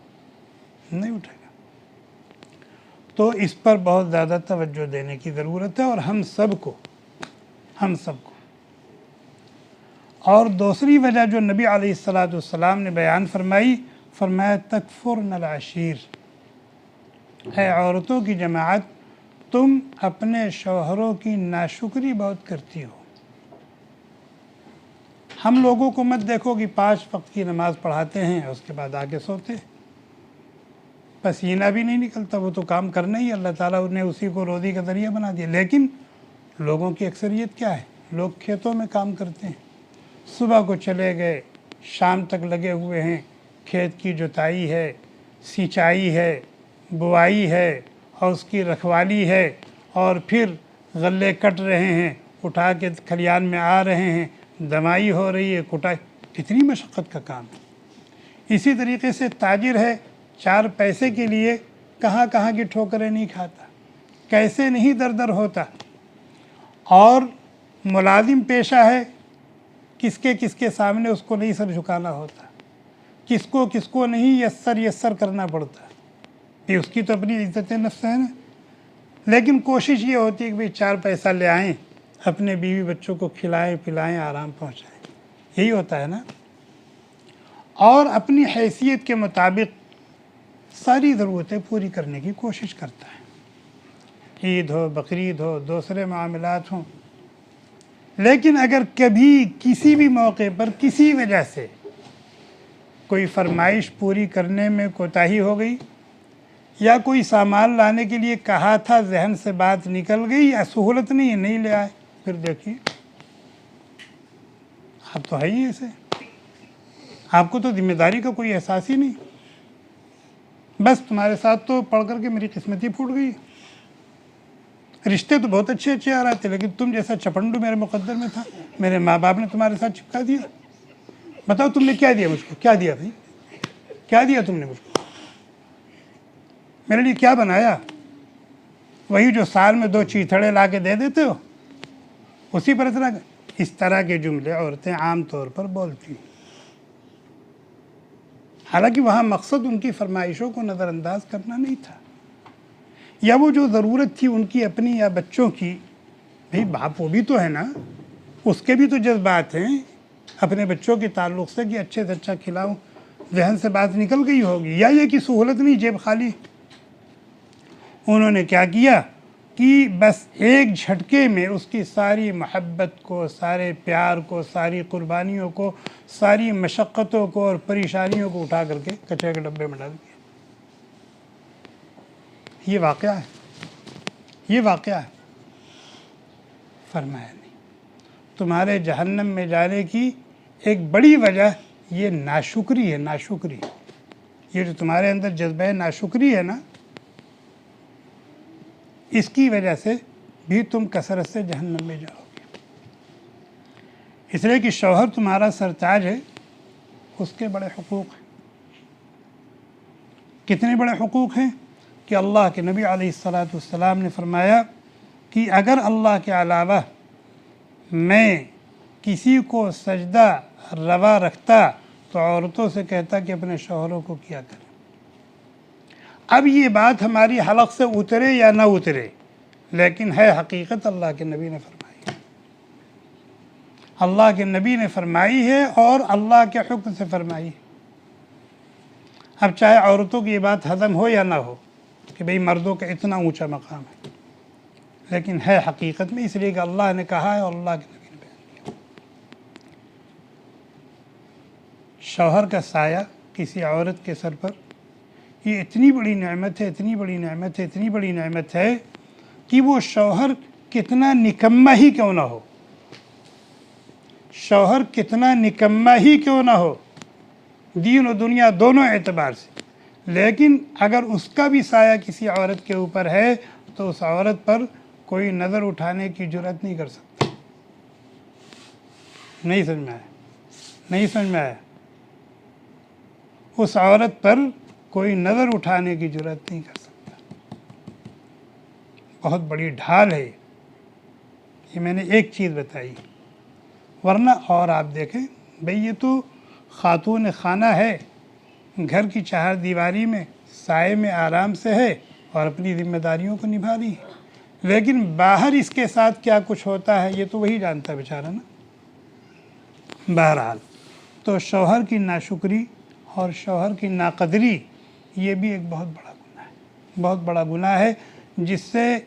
नहीं उठेगा। तो इस पर बहुत ज़्यादा तवज्जो देने की ज़रूरत है और हम सबको। और दूसरी वजह जो नबी अलैहिस्सलाम ने बयान फरमाई, फरमाया तकफुरनल अशीर, है औरतों की जमात, तुम अपने शौहरों की नाशुक्री बहुत करती हो। हम लोगों को मत देखो कि 5 वक्त की नमाज़ पढ़ाते हैं उसके बाद आके सोते, पसीना भी नहीं निकलता, वो तो काम करना ही, अल्लाह ताला ने उसी को रोज़ी का ज़रिया बना दिया। लेकिन लोगों की अक्सरियत क्या है? लोग खेतों में काम करते हैं, सुबह को चले गए, शाम तक लगे हुए हैं, खेत की जुताई है, सिंचाई है, बुआई है और उसकी रखवाली है, और फिर गल्ले कट रहे हैं, उठा के खलियान में आ रहे हैं, दमाई हो रही है, कुटाई, कितनी मशक्क़त का काम है। इसी तरीके से ताजिर है, 4 पैसे के लिए कहाँ कहाँ की ठोकरें नहीं खाता, कैसे नहीं दर दर होता। और मुलाजिम पेशा है, किसके किसके सामने उसको नहीं सर झुकाना होता, किसको किसको नहीं यस्सर करना पड़ता, ये उसकी तो अपनी इज्जत नफ्स है ना। लेकिन कोशिश ये होती है कि भाई 4 पैसा ले आएँ, अपने बीवी बच्चों को खिलाएं पिलाएं, आराम पहुंचाएं, यही होता है ना। और अपनी हैसियत के मुताबिक सारी ज़रूरतें पूरी करने की कोशिश करता है, ईद हो, बकरीद हो, दूसरे मामलात हों। लेकिन अगर कभी किसी भी मौके पर किसी वजह से कोई फरमाइश पूरी करने में कोताही हो गई, या कोई सामान लाने के लिए कहा था, जहन से बात निकल गई, या सहूलत नहीं ले आए, फिर देखिए आप तो है ही ऐसे, आपको तो जिम्मेदारी का कोई एहसास ही नहीं। बस तुम्हारे साथ तो पढ़ करके मेरी किस्मत ही फूट गई। रिश्ते तो बहुत अच्छे अच्छे आ रहे थे, लेकिन तुम जैसा चपंडू मेरे मुकद्दर में था, मेरे माँ बाप ने तुम्हारे साथ चिपका दिया। बताओ तुमने क्या दिया मुझको? क्या दिया भाई? क्या दिया तुमने मुझको? मेरे लिए क्या बनाया? वही जो साल में 2 चीथड़े ला के दे देते हो, उसी पर इस तरह के जुमले औरतें आम तौर पर बोलती हैं। हालांकि वहाँ मकसद उनकी फरमाइशों को नज़रअंदाज करना नहीं था, या वो जो ज़रूरत थी उनकी अपनी या बच्चों की, भाई बाप वो भी तो है ना, उसके भी तो जज्बात हैं अपने बच्चों के ताल्लुक़ से कि अच्छे से अच्छा खिलाऊं, जहन से बात निकल गई होगी, या ये कि सहूलत नहीं, जेब खाली। उन्होंने क्या किया कि बस एक झटके में उसकी सारी मोहब्बत को, सारे प्यार को, सारी कुर्बानियों को, सारी मशक्क़तों को और परेशानियों को उठा करके कचरे के डब्बे में डाल दिया। ये वाक़या है, ये वाक़या है। फरमाया नहीं, तुम्हारे जहन्नम में जाने की एक बड़ी वजह ये नाशुक्री है, नाशुक्री। ये जो तुम्हारे अंदर जज्बा नाशुक्री है ना, इसकी वजह से भी तुम कसरत से जहन्नम में जाओगे। इसलिए कि शौहर तुम्हारा सरताज है, उसके बड़े हुकूक़ हैं। कितने बड़े हुकूक़ हैं कि अल्लाह के नबी अलैहिस्सलातु वस्सलाम ने फरमाया कि अगर अल्लाह के अलावा मैं किसी को सजदा रवा रखता तो औरतों से कहता कि अपने शौहरों को किया करें। अब ये बात हमारी हलक़ से उतरे या ना उतरे, लेकिन है हकीकत अल्लाह के नबी ने फरमाई है। अल्लाह के नबी ने फरमाई है और अल्लाह के हुक्म से फरमाई है। अब चाहे औरतों की ये बात हज़म हो या ना हो कि भाई मर्दों का इतना ऊंचा मकाम है, लेकिन है हकीकत में, इसलिए कि अल्लाह ने कहा है और अल्लाह के नबी ने बयान किया। शौहर का साया किसी औरत के सर पर, ये इतनी बड़ी नेमत है, इतनी बड़ी नेमत है, इतनी बड़ी नेमत है कि वो शौहर कितना निकम्मा ही क्यों ना हो, शौहर कितना निकम्मा ही क्यों ना हो दीन और दुनिया दोनों एतबार से, लेकिन अगर उसका भी साया किसी औरत के ऊपर है तो उस औरत पर कोई नज़र उठाने की जुर्रत नहीं कर सकता। नहीं समझ में आया? नहीं समझ में आया? उस औरत पर कोई नज़र उठाने की जुर्रत नहीं कर सकता। बहुत बड़ी ढाल है ये मैंने एक चीज़ बताई, वरना और आप देखें भाई ये तो खातून खाना है, घर की चार दीवारी में साए में आराम से है और अपनी जिम्मेदारियों को निभा रही है, लेकिन बाहर इसके साथ क्या कुछ होता है ये तो वही जानता है बेचारा ना। बहरहाल तो शौहर की नाशुक्री और शौहर की नाकदरी ये भी एक बहुत बड़ा गुनाह है, बहुत बड़ा गुनाह है, जिससे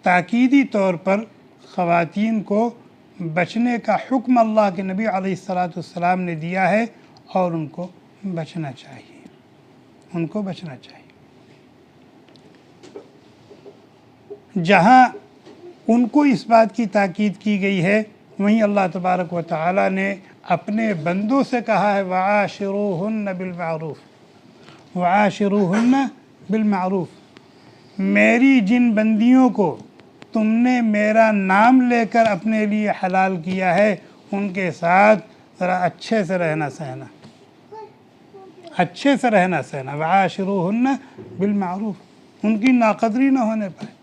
ताकीदी तौर पर ख़वातीन को बचने का हुक्म अल्लाह के नबी अलैहिस्सलातु वस्सलाम ने दिया है और उनको बचना चाहिए, उनको बचना चाहिए। जहाँ उनको इस बात की ताकीद की गई है, वहीं अल्लाह तबारक व तआला ने अपने बंदों से कहा है वआशिरूहुन्ना बिलमारूफ़, वआशिरूहुन्ना बिलमारूफ़। मेरी जिन बंदियों को तुमने मेरा नाम लेकर अपने लिए हलाल किया है उनके साथ ज़रा अच्छे से रहना सहना, अच्छे से रहना सहना। वआशिरूहुन्ना बिलमारूफ़, उनकी नाकदरी ना होने पाए।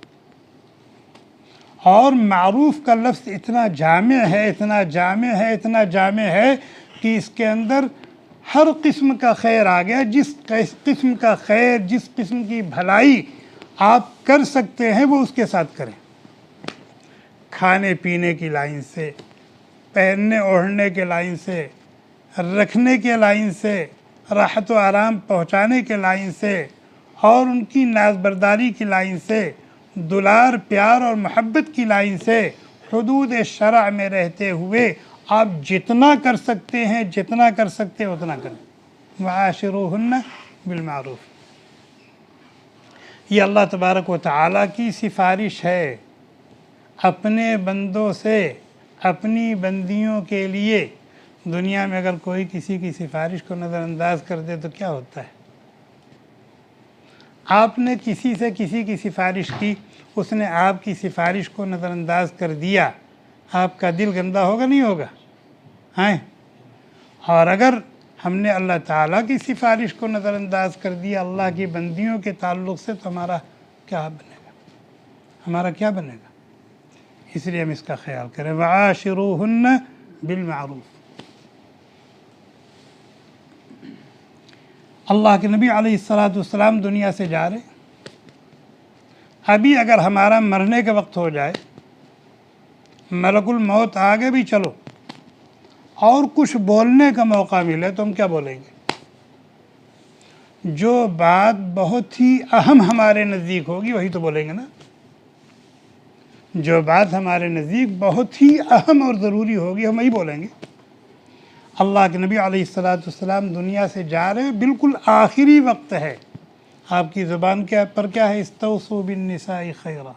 और मारूफ़ का लफ्ज़ इतना जामे है, इतना जामे है, इतना जामे है कि इसके अंदर हर किस्म का खैर आ गया। जिस किस्म का खैर, जिस किस्म की भलाई आप कर सकते हैं वो उसके साथ करें। खाने पीने की लाइन से, पहनने ओढ़ने के लाइन से, रखने के लाइन से, राहत व आराम पहुँचाने के लाइन से और उनकी नाज़बरदारी की लाइन से, दुलार प्यार और मोहब्बत की लाइन से, हुदूद शरअ में रहते हुए आप जितना कर सकते हैं, जितना कर सकते हैं उतना करें। वआशिरूहुन्ना बिलमारूफ़, ये अल्लाह तबारक व तआला की सिफारिश है अपने बंदों से, अपनी बंदियों के लिए। दुनिया में अगर कोई किसी की सिफारिश को नज़रअंदाज कर दे तो क्या होता है? आपने किसी से किसी की सिफारिश की, उसने आपकी सिफारिश को नज़रअंदाज कर दिया, आपका दिल गंदा होगा नहीं होगा? हैं? और अगर हमने अल्लाह ताला की सिफारिश को नज़रअंदाज कर दिया अल्लाह की बंदियों के ताल्लुक़ से, तो हमारा क्या बनेगा? हमारा क्या बनेगा? इसलिए हम इसका ख्याल करें। वआशिरूहुन्ना बिलमारूफ़। अल्लाह के नबी अलैहिस्सलातु वस्सलाम दुनिया से जा रहे, अभी अगर हमारा मरने का वक्त हो जाए, मलकुल मौत आगे भी चलो और कुछ बोलने का मौका मिले तो हम क्या बोलेंगे? जो बात बहुत ही अहम हमारे नज़दीक होगी वही तो बोलेंगे ना। जो बात हमारे नज़दीक बहुत ही अहम और ज़रूरी होगी हम वही बोलेंगे। अल्लाह के नबी अलैहिस्सलातु वस्सलाम दुनिया से जा रहे हैं, बिल्कुल आखिरी वक्त है, आपकी ज़ुबान क्या पर क्या है? इस्तौसू बिन्निसाई खैरा,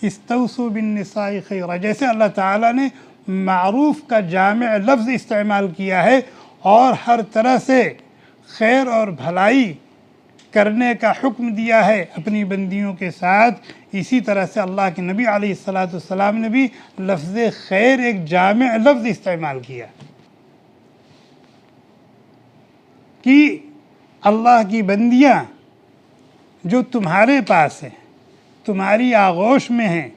इस्तौसू बिन्निसाई खैरा। जैसे अल्लाह ताला ने मारूफ़ का जामे लफ्ज़ इस्तेमाल किया है और हर तरह से खैर और भलाई करने का हुक्म दिया है अपनी बंदियों के साथ, इसी तरह से अल्लाह के नबी अलैहिस्सलातु वस्सलाम ने भी लफ्ज़ खैर एक जामे लफ्ज़ इस्तेमाल किया। कि अल्लाह की बंदियाँ जो तुम्हारे पास हैं, तुम्हारी आगोश में हैं,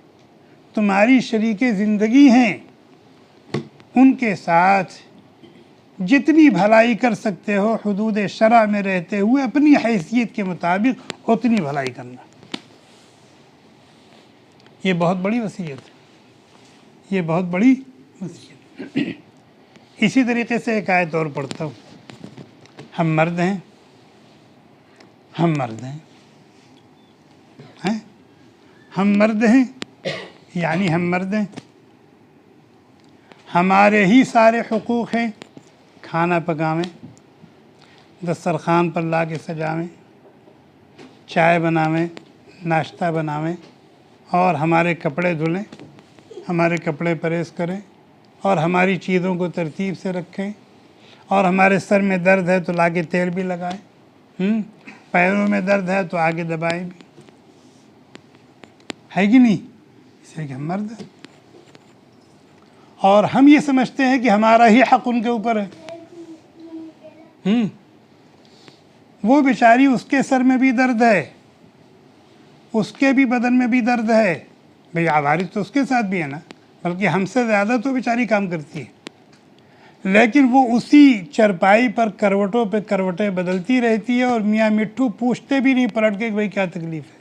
तुम्हारी शरीके ज़िंदगी हैं, उनके साथ जितनी भलाई कर सकते हो हुदूद शरअ में रहते हुए अपनी हैसियत के मुताबिक उतनी भलाई करना। ये बहुत बड़ी वसीयत है, ये बहुत बड़ी वसीयत। इसी तरीके से एक आयत और पढ़ता हूँ। हम मर्द हैं, हम मर्द हैं, हैं? हम मर्द हैं, यानी हम मर्द हैं, हमारे ही सारे हुकूक़ हैं। खाना पकावें, दस्तरखान पर ला के सजावें, चाय बनावें, नाश्ता बनावें, और हमारे कपड़े धुलें, हमारे कपड़े प्रेस करें, और हमारी चीज़ों को तरतीब से रखें, और हमारे सर में दर्द है तो लाके तेल भी लगाएं, पैरों में दर्द है तो आगे दबाएं भी, है कि नहीं? इसलिए कि हम मर्द हैं और हम ये समझते हैं कि हमारा ही हक़ उनके ऊपर है। वो बेचारी, उसके सर में भी दर्द है, उसके भी बदन में भी दर्द है। भाई आवारिस तो उसके साथ भी है ना, बल्कि हमसे ज़्यादा तो बेचारी काम करती है, लेकिन वो उसी चरपाई पर करवटों पे करवटें बदलती रहती है और मियाँ मिट्ठू पूछते भी नहीं पलट के कि भाई क्या तकलीफ़ है।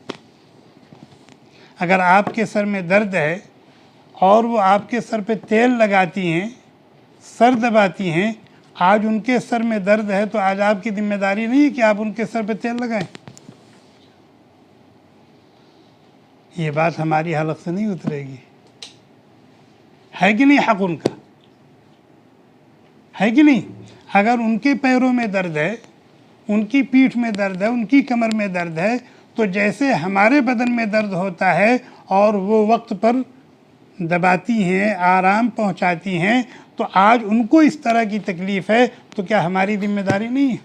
अगर आपके सर में दर्द है और वो आपके सर पे तेल लगाती हैं, सर दबाती हैं, आज उनके सर में दर्द है तो आज आपकी जिम्मेदारी नहीं है कि आप उनके सर पे तेल लगाएं। ये बात हमारी हलक से नहीं उतरेगी, है कि नहीं? हक़ उनका है कि नहीं? अगर उनके पैरों में दर्द है, उनकी पीठ में दर्द है, उनकी कमर में दर्द है, तो जैसे हमारे बदन में दर्द होता है और वो वक्त पर दबाती हैं, आराम पहुंचाती हैं, तो आज उनको इस तरह की तकलीफ़ है, तो क्या हमारी जिम्मेदारी नहीं है?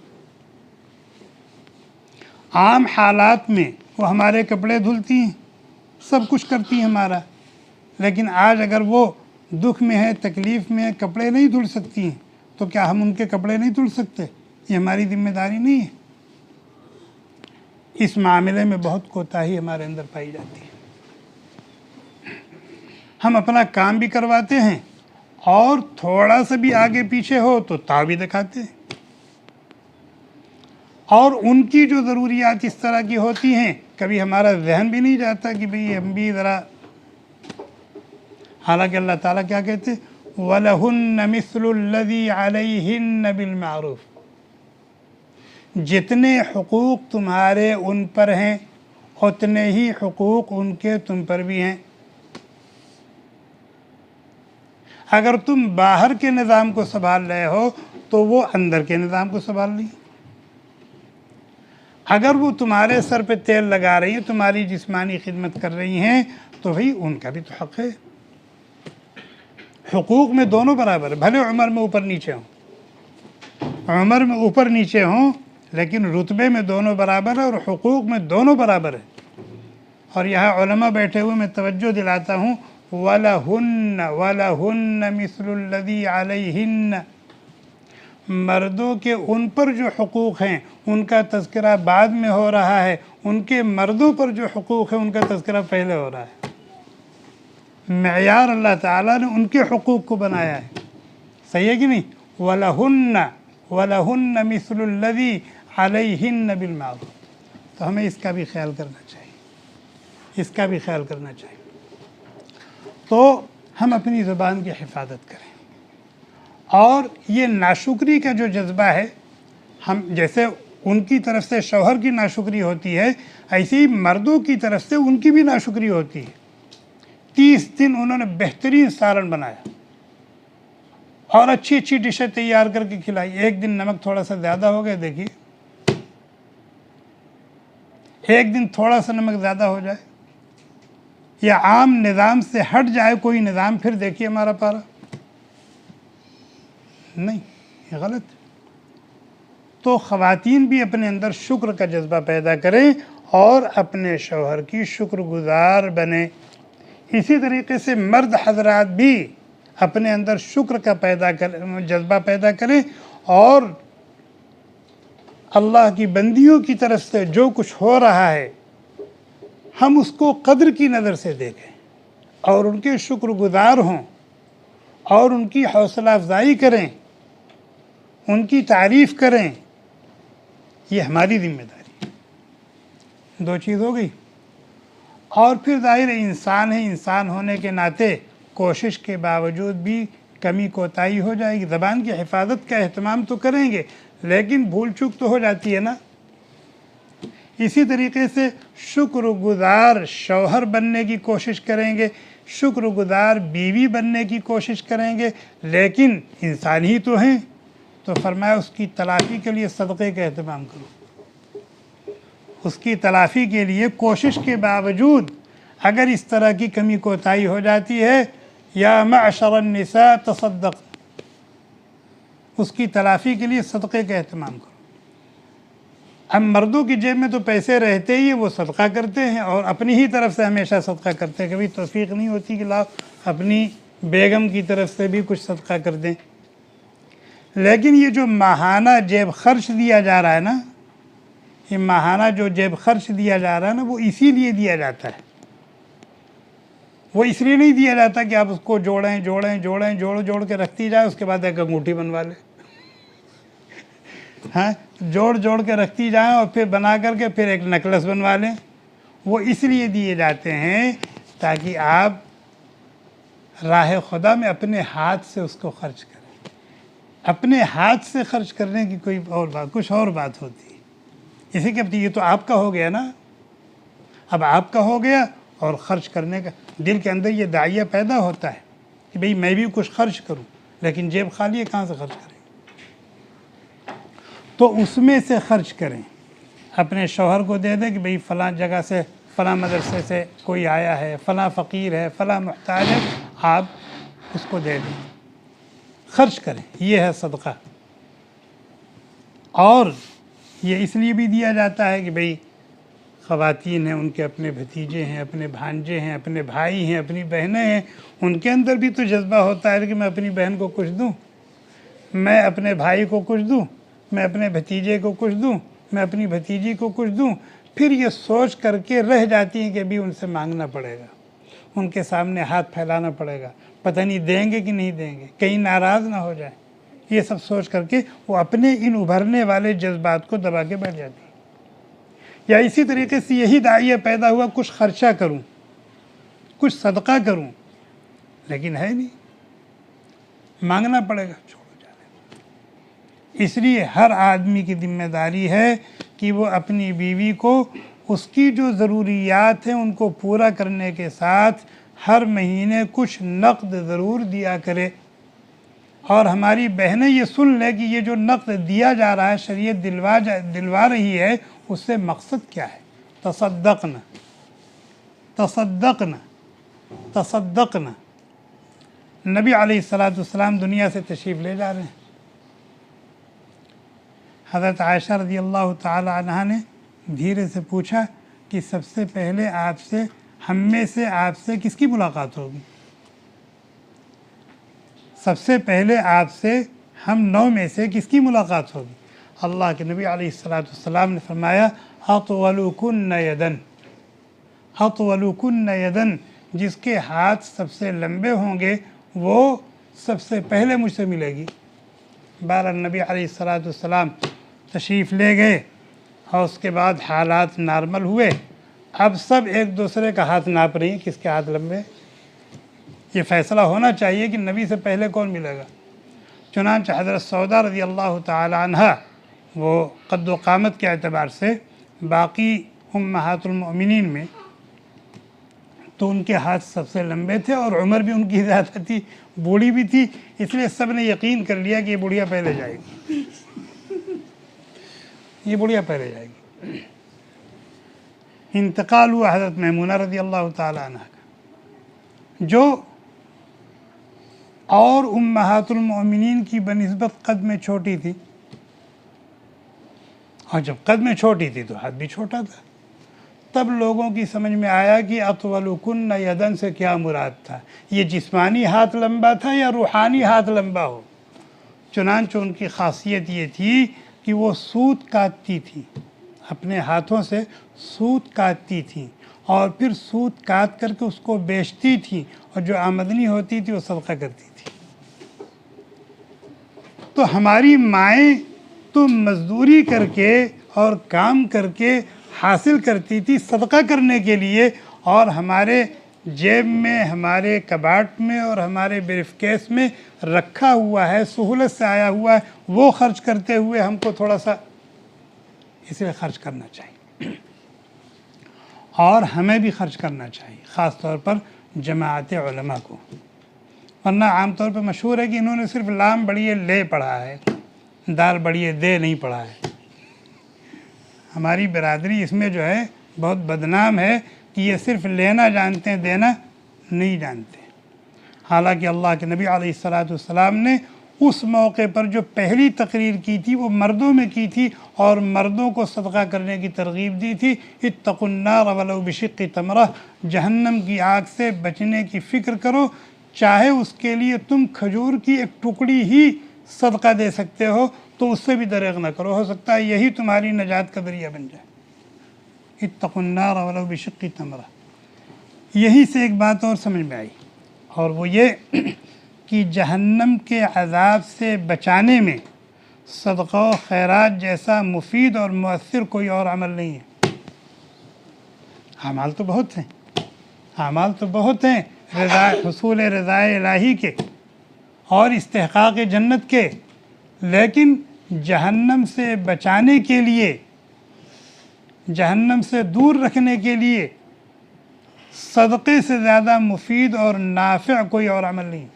आम हालात में वो हमारे कपड़े धुलती हैं, सब कुछ करती हैं हमारा, लेकिन आज अगर वो दुख में है, तकलीफ़ में है, कपड़े नहीं धुल सकती हैं, तो क्या हम उनके कपड़े नहीं धुल सकते? ये हमारी जिम्मेदारी नहीं है? इस मामले में बहुत कोताही हमारे अंदर पाई जाती है। हम अपना काम भी करवाते हैं और थोड़ा सा भी आगे पीछे हो तो ताव भी दिखाते हैं, और उनकी जो ज़रूरियात इस तरह की होती हैं, कभी हमारा जहन भी नहीं जाता कि भाई हम भी ज़रा, हालांकि अल्लाह ताला क्या कहते हैं, वलहुन्न मिस्लुल्लज़ी अलैहिन्न बिलमारूफ, जितने हुकूक तुम्हारे उन पर हैं उतने ही हुकूक उनके तुम पर भी हैं। अगर तुम बाहर के निज़ाम को संभाल रहे हो तो वो अंदर के निज़ाम को संभाल रही। अगर वो तुम्हारे सर पे तेल लगा रही हैं, तुम्हारी जिस्मानी खिदमत कर रही हैं, तो भाई उनका भी तो हक़ है। हुकूक में दोनों बराबर है, भले उम्र में ऊपर नीचे हों, उम्र में ऊपर नीचे हों, लेकिन रुतबे में दोनों बराबर है और हुकूक में दोनों बराबर है। और यहाँ उलमा बैठे हुए मैं तवज्जो दिलाता हूँ, वलहुन्न मिस्लुल्लज़ी अलैहिन्न, मर्दों के उन पर जो हुकूक हैं उनका तज़किरा बाद में हो रहा है, उनके मर्दों पर जो हुकूक है उनका तज़किरा पहले हो रहा है। मेयार अल्लाह ताला ने उनके हुकूक को बनाया है, सही है कि नहीं? वलहुन्न मिस्लुल्लज़ी अलैहिन्न बिलमारूफ। तो हमें इसका भी ख्याल करना चाहिए, इसका भी ख्याल करना चाहिए। तो हम अपनी ज़ुबान की हिफाजत करें, और ये नाशुक्री का जो जज्बा है, हम जैसे उनकी तरफ से शौहर की नाशुक्री होती है, ऐसे ही मर्दों की तरफ से उनकी भी नाशुक्री होती है। 30 दिन उन्होंने बेहतरीन सालन बनाया और अच्छी अच्छी डिशें तैयार करके खिलाई। एक दिन नमक थोड़ा सा ज़्यादा हो गया, देखिए, एक दिन थोड़ा सा नमक ज़्यादा हो जाए या आम निज़ाम से हट जाए कोई निज़ाम, फिर देखिए हमारा पारा, नहीं, ये गलत। तो ख़वातीन भी अपने अंदर शुक्र का जज्बा पैदा करें और अपने शौहर की शुक्रगुज़ार बने। इसी तरीके से मर्द हज़रात भी अपने अंदर शुक्र का जज्बा पैदा करें और अल्लाह की बंदियों की तरफ से जो कुछ हो रहा है हम उसको कद्र की नज़र से देखें और उनके शुक्रगुजार हों और उनकी हौसला अफजाई करें, उनकी तारीफ़ करें। ये हमारी जिम्मेदारी है। दो चीज़ हो गई। और फिर ज़ाहिर इंसान है, इंसान होने के नाते कोशिश के बावजूद भी कमी कोताही हो जाएगी। ज़बान की हिफाजत का अहतमाम तो करेंगे लेकिन भूल चूक तो हो जाती है ना। इसी तरीके से शुक्रगुजार शौहर बनने की कोशिश करेंगे, शुक्रगुजार बीवी बनने की कोशिश करेंगे, लेकिन इंसान ही तो हैं। तो फरमाया उसकी तलाफ़ी के लिए सदक़े का एहतमाम करो। उसकी तलाफ़ी के लिए कोशिश के बावजूद अगर इस तरह की कमी कोताही हो जाती है, या मअशरन निसा तसद्दक़, उसकी तलाफ़ी के लिए सदक़े का एहतमाम करो। अब मर्दों की जेब में तो पैसे रहते ही वो सदका करते हैं और अपनी ही तरफ से हमेशा सदका करते हैं। कभी तौफीक नहीं होती कि लाओ अपनी बेगम की तरफ से भी कुछ सदका कर दें। लेकिन ये जो माहाना जेब खर्च दिया जा रहा है ना, ये माहाना जो जेब खर्च दिया जा रहा है ना, वो इसीलिए दिया जाता है। वो इसलिए नहीं दिया जाता कि आप उसको जोड़ें जोड़ें जोड़ें जोड़ जोड़ के रखती जाए, उसके बाद एक अंगूठी बनवा ले। हाँ, जोड़ जोड़ के रखती जाएं और फिर बना करके फिर एक नेकलेस बनवा लें। वो इसलिए दिए जाते हैं ताकि आप राह खुदा में अपने हाथ से उसको खर्च करें। अपने हाथ से खर्च करने की कोई और बात, कुछ और बात होती है। इसी के अब ये तो आपका हो गया ना, अब आपका हो गया और ख़र्च करने का दिल के अंदर ये दाइया पैदा होता है कि भाई मैं भी कुछ खर्च करूं, लेकिन जेब खाली है, कहाँ से खर्च करें? तो उसमें से खर्च करें। अपने शौहर को दे दें कि भाई फ़लाँ जगह से, फ़लाँ मदरसे से कोई आया है, फ़लाँ फ़कीर है, फ़लाँ मुहताज है, आप उसको दे दें, खर्च करें। ये है सदका। और ये इसलिए भी दिया जाता है कि भाई ख़वातीन हैं, उनके अपने भतीजे हैं, अपने भांजे हैं, अपने भाई हैं, अपनी बहनें हैं, उनके अंदर भी तो जज्बा होता है कि मैं अपनी बहन को कुछ दूँ, मैं अपने भाई को कुछ दूँ, मैं अपने भतीजे को कुछ दूँ, मैं अपनी भतीजी को कुछ दूँ। फिर ये सोच करके रह जाती हैं कि अभी उनसे मांगना पड़ेगा, उनके सामने हाथ फैलाना पड़ेगा, पता नहीं देंगे कि नहीं देंगे, कहीं नाराज़ ना हो जाए। ये सब सोच करके वो अपने इन उभरने वाले जज्बात को दबा के बैठ जाती है। या इसी तरीके से यही दाइया पैदा हुआ, कुछ खर्चा करूं, कुछ सदका करूं, लेकिन है नहीं, मांगना पड़ेगा, छोड़ो जाने। इसलिए हर आदमी की जिम्मेदारी है कि वो अपनी बीवी को उसकी जो ज़रूरियात हैं उनको पूरा करने के साथ हर महीने कुछ नक़द ज़रूर दिया करे। और हमारी बहनें ये सुन लें कि ये जो नक़द दिया जा रहा है, शरीयत दिलवा रही है, उससे मकसद क्या है? तसद्दक़ना तसद्दक़ना तसद्दक़ना। नबी अलैहिस्सलाम दुनिया से तशरीफ़ ले जा रहे हैं। हज़रत आयशा रज़ियल्लाहु ताला अन्हा ने धीरे से पूछा कि सबसे पहले आपसे, हम में से आपसे किसकी मुलाकात होगी? सबसे पहले आपसे हम 9 में से किसकी मुलाकात होगी? अल्लाह के नबी अलैहिस्सलाम ने फरमाया अतवलुकुन्न यदन, अतवलुकुन्न यदन, जिसके हाथ सबसे लंबे होंगे वो सबसे पहले मुझसे मिलेगी। बहरहाल नबी अलैहिस्सलाम तशरीफ़ ले गए और उसके बाद हालात नॉर्मल हुए। अब सब एक दूसरे का हाथ नाप रही हैं, किसके हाथ लंबे। ये फ़ैसला होना चाहिए कि नबी से पहले कौन मिलेगा। चुनांचे हज़रत सौदा रज़ी अल्लाह ताला अन्हा वो क़द्द व क़ामत के अतबार से बाकी उम्महातुल मोमिनीन में तो उनके हाथ सबसे लंबे थे और उम्र भी उनकी ज़्यादा थी, बूढ़ी भी थी, इसलिए सब ने यकीन कर लिया कि ये बुढ़िया पहले जाएगी, ये बुढ़िया पहले जाएगी। इंतकाल हुआ हज़रत मैमूना रज़ी अल्लाह ताला अन्हा का, जो और उम्महातुल मोमिनीन की बनिस्बत कद में छोटी थी, और जब कद में छोटी थी तो हाथ भी छोटा था। तब लोगों की समझ में आया कि अतवलुकुन्न यदन से क्या मुराद था, ये जिस्मानी हाथ लंबा था या रूहानी हाथ लंबा हो। चुनांचे उनकी खासियत ये थी कि वो सूत काटती थी, अपने हाथों से सूत काटती थी और फिर सूत काट करके उसको बेचती थी और जो आमदनी होती थी वो सदका करती थी। तो हमारी माएँ तो मजदूरी करके और काम करके हासिल करती थी सदका करने के लिए, और हमारे जेब में, हमारे कबाट में और हमारे ब्रीफकेस में रखा हुआ है, सहूलत से आया हुआ है, वो खर्च करते हुए हमको थोड़ा सा इसलिए खर्च करना चाहिए और हमें भी खर्च करना चाहिए, ख़ास तौर पर जमाअत उलमा को। वरना आमतौर पर मशहूर है कि इन्होंने सिर्फ लाम बढ़िए ले पढ़ा है, दाल बढ़िए दे नहीं पढ़ा है। हमारी बिरादरी इसमें जो है बहुत बदनाम है कि ये सिर्फ लेना जानते हैं, देना नहीं जानते। हालांकि अल्लाह के नबी अलैहिस्सलाम ने उस मौके पर जो पहली तकरीर की थी वो मर्दों में की थी और मर्दों को सदका करने की तरगीब दी थी। इत्तकुन्नार वलौ बिशिक्कि तमरा, जहन्नम की आग से बचने की फ़िक्र करो, चाहे उसके लिए तुम खजूर की एक टुकड़ी ही सदका दे सकते हो तो उससे भी दरेग न करो, हो सकता है यही तुम्हारी नजात का दरिया बन जाए। इत्तकुन्नार वलौ बिशिक्कि तमरा। यही से एक बात और समझ में आई, और वो ये कि जहन्नम के अज़ाब से बचाने में सदक़ा व खैरात जैसा मुफीद और मुअस्सिर कोई और अमल नहीं है। अमाल तो बहुत हैं, अमाल तो बहुत हैं, रज़ा हुसूल रज़ाए इलाही के और इस्तिहक़ाक़ जन्नत के, लेकिन जहन्नम से बचाने के लिए, जहन्नम से दूर रखने के लिए सदक़े से ज़्यादा मुफीद और नाफ़िअ कोई और अमल नहीं।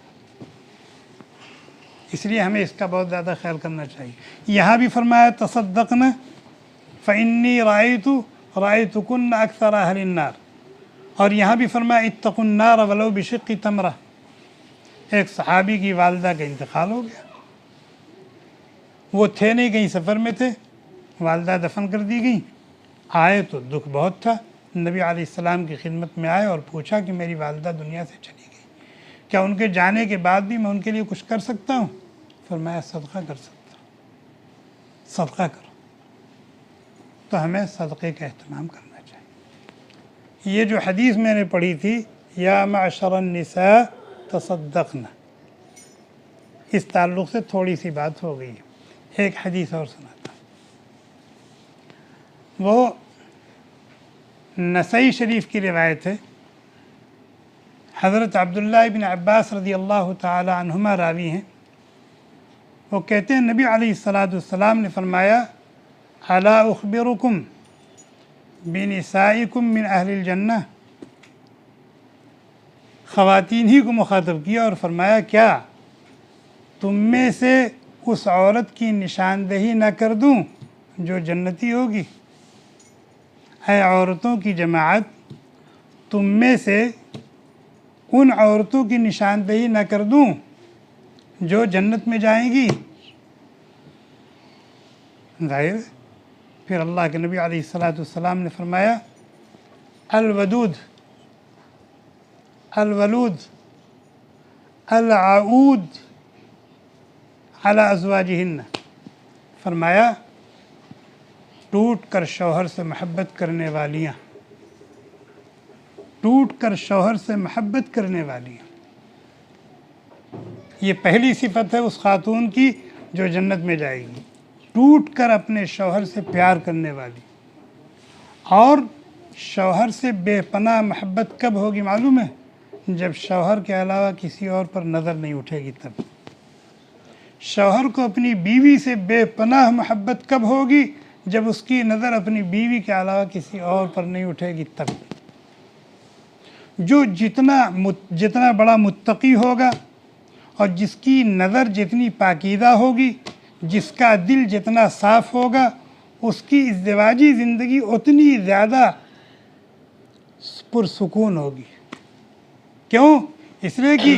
इसलिए हमें इसका बहुत ज़्यादा ख्याल करना चाहिए। यहाँ भी फरमाया तसद्दक़ना फ़इन्नी रायतुकुन्न अक्सर अहलिन नार, और यहाँ भी फरमाया इत्तकुन्नार वलौ बिशिक्कि तमरा। एक सहाबी की वालिदा का इंतकाल हो गया, वो थे नहीं, कहीं सफ़र में थे, वालिदा दफन कर दी गई। आए तो दुख बहुत था, नबी अलैहिस्सलाम की खिदमत में आए और पूछा कि मेरी वालिदा दुनिया से चली गई, क्या उनके जाने के बाद भी मैं उनके लिए कुछ कर सकता हूँ? फरमाया सदका कर सकता हूँ, सदका करो। तो हमें सदक़े का एहतमाम करना चाहिए। ये जो हदीस मैंने पढ़ी थी, या मअशरन निसा तसद्दक़ना, इस ताल्लुक़ से थोड़ी सी बात हो गई है। एक हदीस और सुनाता, वो नसई शरीफ की रिवायत है। हज़रत अब्दुल्लाह इब्न अब्बास रज़ियल्लाहु ताला अन्हुमा रावी हैं। वो कहते हैं नबी अलैहिस्सलाम ने फरमाया, अला उख़बिरुकुम बिनिसाइकुम मिन अहलिल जन्नह। ख़वातीन ही को मुखातब किया और फरमाया, क्या तुम में से उस औरत की निशानदेही न कर दूँ जो जन्नती होगी? है औरतों की जमाअत, तुम में से उन औरतों की निशानदेही न कर दूँ जो जन्नत में जाएंगी? जाहिर। फिर अल्लाह के नबी अलैहिस्सलाम ने फरमाया, अल-वदूद अल-वलूद अल-आऊद अला अज़वाजिहिन्ना। फरमाया, टूट कर शौहर से मोहब्बत करने वालियाँ, टूट कर शौहर से मोहब्बत करने वालियाँ। ये पहली सिफत है उस खातून की जो जन्नत में जाएगी, टूट कर अपने शौहर से प्यार करने वाली। और शौहर से बेपनाह मोहब्बत कब होगी मालूम है? जब शौहर के अलावा किसी और पर नज़र नहीं उठेगी तब। शौहर को अपनी बीवी से बेपनाह मोहब्बत कब होगी? जब उसकी नज़र अपनी बीवी के अलावा किसी और पर नहीं उठेगी तब। जो जितना बड़ा मुत्तकी होगा और जिसकी नज़र जितनी पाकीदा होगी, जिसका दिल जितना साफ़ होगा, उसकी इज़्दिवाजी ज़िंदगी उतनी ज़्यादा पुरसुकून होगी। क्यों? इसलिए कि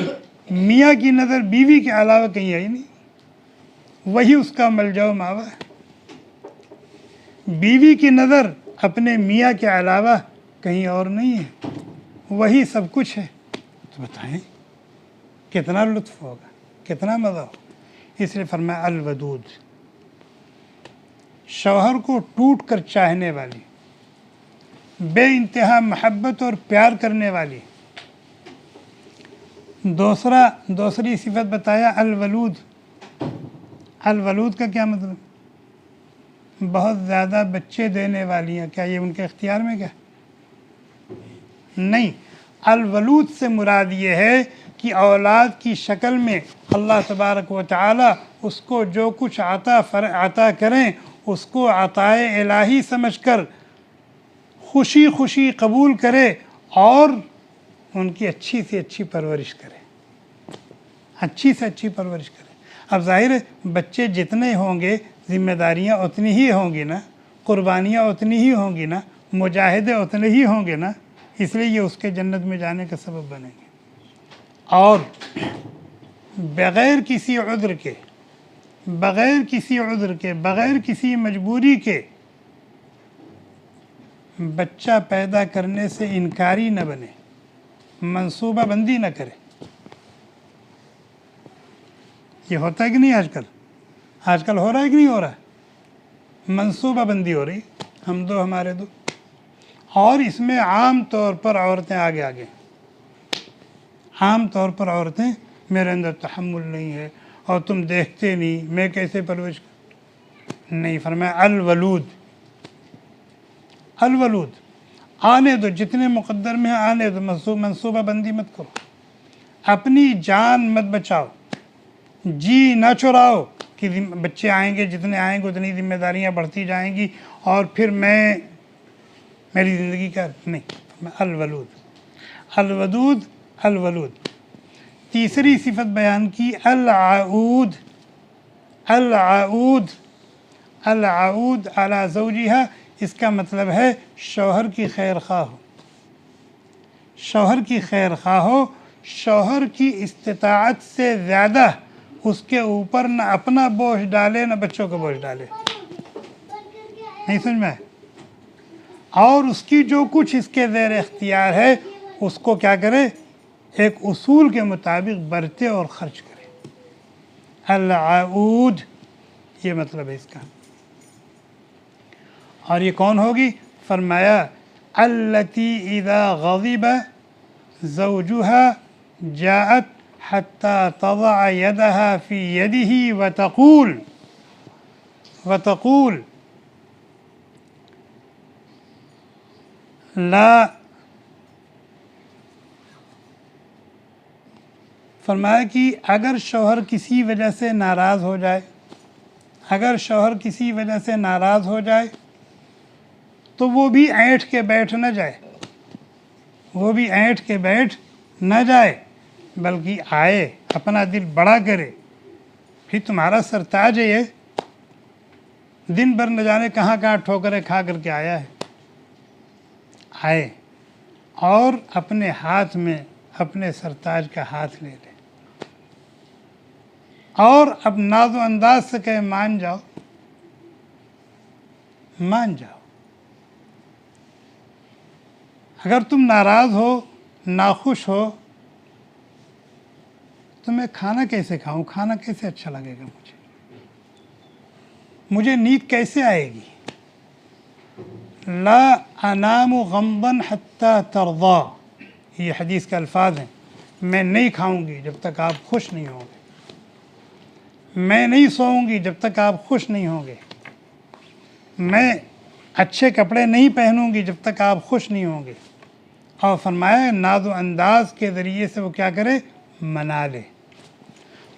मियाँ की नज़र बीवी के अलावा कहीं आई नहीं, वही उसका मलजो मावा है। बीवी की नज़र अपने मियाँ के अलावा कहीं और नहीं है, वही सब कुछ है। तो बताएं कितना लुत्फ़ होगा, कितना मज़ा होगा। इसलिए फरमाया अल-वदूद, शौहर को टूट कर चाहने वाली, बेइंतहा मोहब्बत और प्यार करने वाली। दूसरी सिफत बताया अलवलूद। अलवलूद का क्या मतलब? बहुत ज़्यादा बच्चे देने वाली हैं। क्या ये उनके इख्तियार में? क्या नहीं। अलवलूद से मुराद ये है कि औलाद की शक्ल में अल्लाह तबारक व तआला उसको जो कुछ अता करें उसको अताए इलाही समझकर खुशी खुशी कबूल करे और उनकी अच्छी से अच्छी परवरिश करे, अच्छी से अच्छी परवरिश करे। अब ज़ाहिर है बच्चे जितने होंगे ज़िम्मेदारियाँ उतनी ही होंगी ना, कुर्बानियाँ उतनी ही होंगी ना, मुजाहिदे उतने ही होंगे ना, इसलिए ये उसके जन्नत में जाने का सबब बनेंगे। और बग़ैर किसी उज़्र के, बग़ैर किसी उज़्र के, बग़ैर किसी मजबूरी के बच्चा पैदा करने से इनकारी न बने, मंसूबा बंदी न करे। ये होता है कि नहीं आजकल? आजकल हो रहा है कि नहीं हो रहा है? मंसूबा बंदी हो रही, हम दो हमारे दो। और इसमें आम तौर पर औरतें आगे आगे, आम तौर पर औरतें, मेरे अंदर तहम्मुल नहीं है और तुम देखते नहीं, मैं कैसे परवरिश नहीं। फरमाया अलवलूद, अलवलूद आने दो, जितने मुक़द्दर में आने दो, मंसूबा बंदी मत करो, अपनी जान मत बचाओ, जी ना चुराओ कि बच्चे आएंगे, जितने आएंगे उतनी जिम्मेदारियां बढ़ती जाएंगी और फिर मेरी ज़िंदगी का नहीं। अलवलूद, अलवदूद, अलवलूद। तीसरी सिफत बयान की अल-आऊद, अल-आऊद, अल-आऊद अला ज़ौजिहा। इसका मतलब है शौहर की खैर ख्वाह हो, शौहर की खैर ख्वाह हो, शौहर की इस्तिताअत से ज़्यादा उसके ऊपर न अपना बोझ डाले न बच्चों का बोझ डाले। नहीं समझ में? और उसकी जो कुछ इसके ज़ेर इख्तियार है उसको क्या करे? एक उसूल के मुताबिक बरते और ख़र्च करे। अल-आऊद ये मतलब है इसका। और ये कौन होगी? फरमाया अल्लती इज़ा ग़ज़िब ज़ौजुहा जाअत हत्ता तज़अ यदहा फ़ी यदिही व तक़ूल ला। फरमाया कि अगर शौहर किसी वजह से नाराज़ हो जाए, अगर शौहर किसी वजह से नाराज़ हो जाए तो वो भी ऐंठ के बैठ न जाए, वो भी ऐंठ के बैठ न जाए, बल्कि आए, अपना दिल बड़ा करे। फिर तुम्हारा सरताज है ये, दिन भर न जाने कहाँ कहाँ ठोकरें खा करके आया है। आए और अपने हाथ में अपने सरताज का हाथ ले ले और अब नाज़ो अंदाज से कहे मान जाओ, मान जाओ। अगर तुम नाराज़ हो, नाखुश हो, तो मैं खाना कैसे खाऊं? खाना कैसे अच्छा लगेगा मुझे नींद कैसे आएगी? ला अनामु गम्बन हत्ता तरदा, ये हदीस के अल्फाज हैं। मैं नहीं खाऊंगी जब तक आप खुश नहीं होंगे, मैं नहीं सोऊंगी जब तक आप खुश नहीं होंगे, मैं अच्छे कपड़े नहीं पहनूंगी जब तक आप खुश नहीं होंगे। और फरमाया नाज़ो अंदाज के ज़रिए से वो क्या करे? मना ले।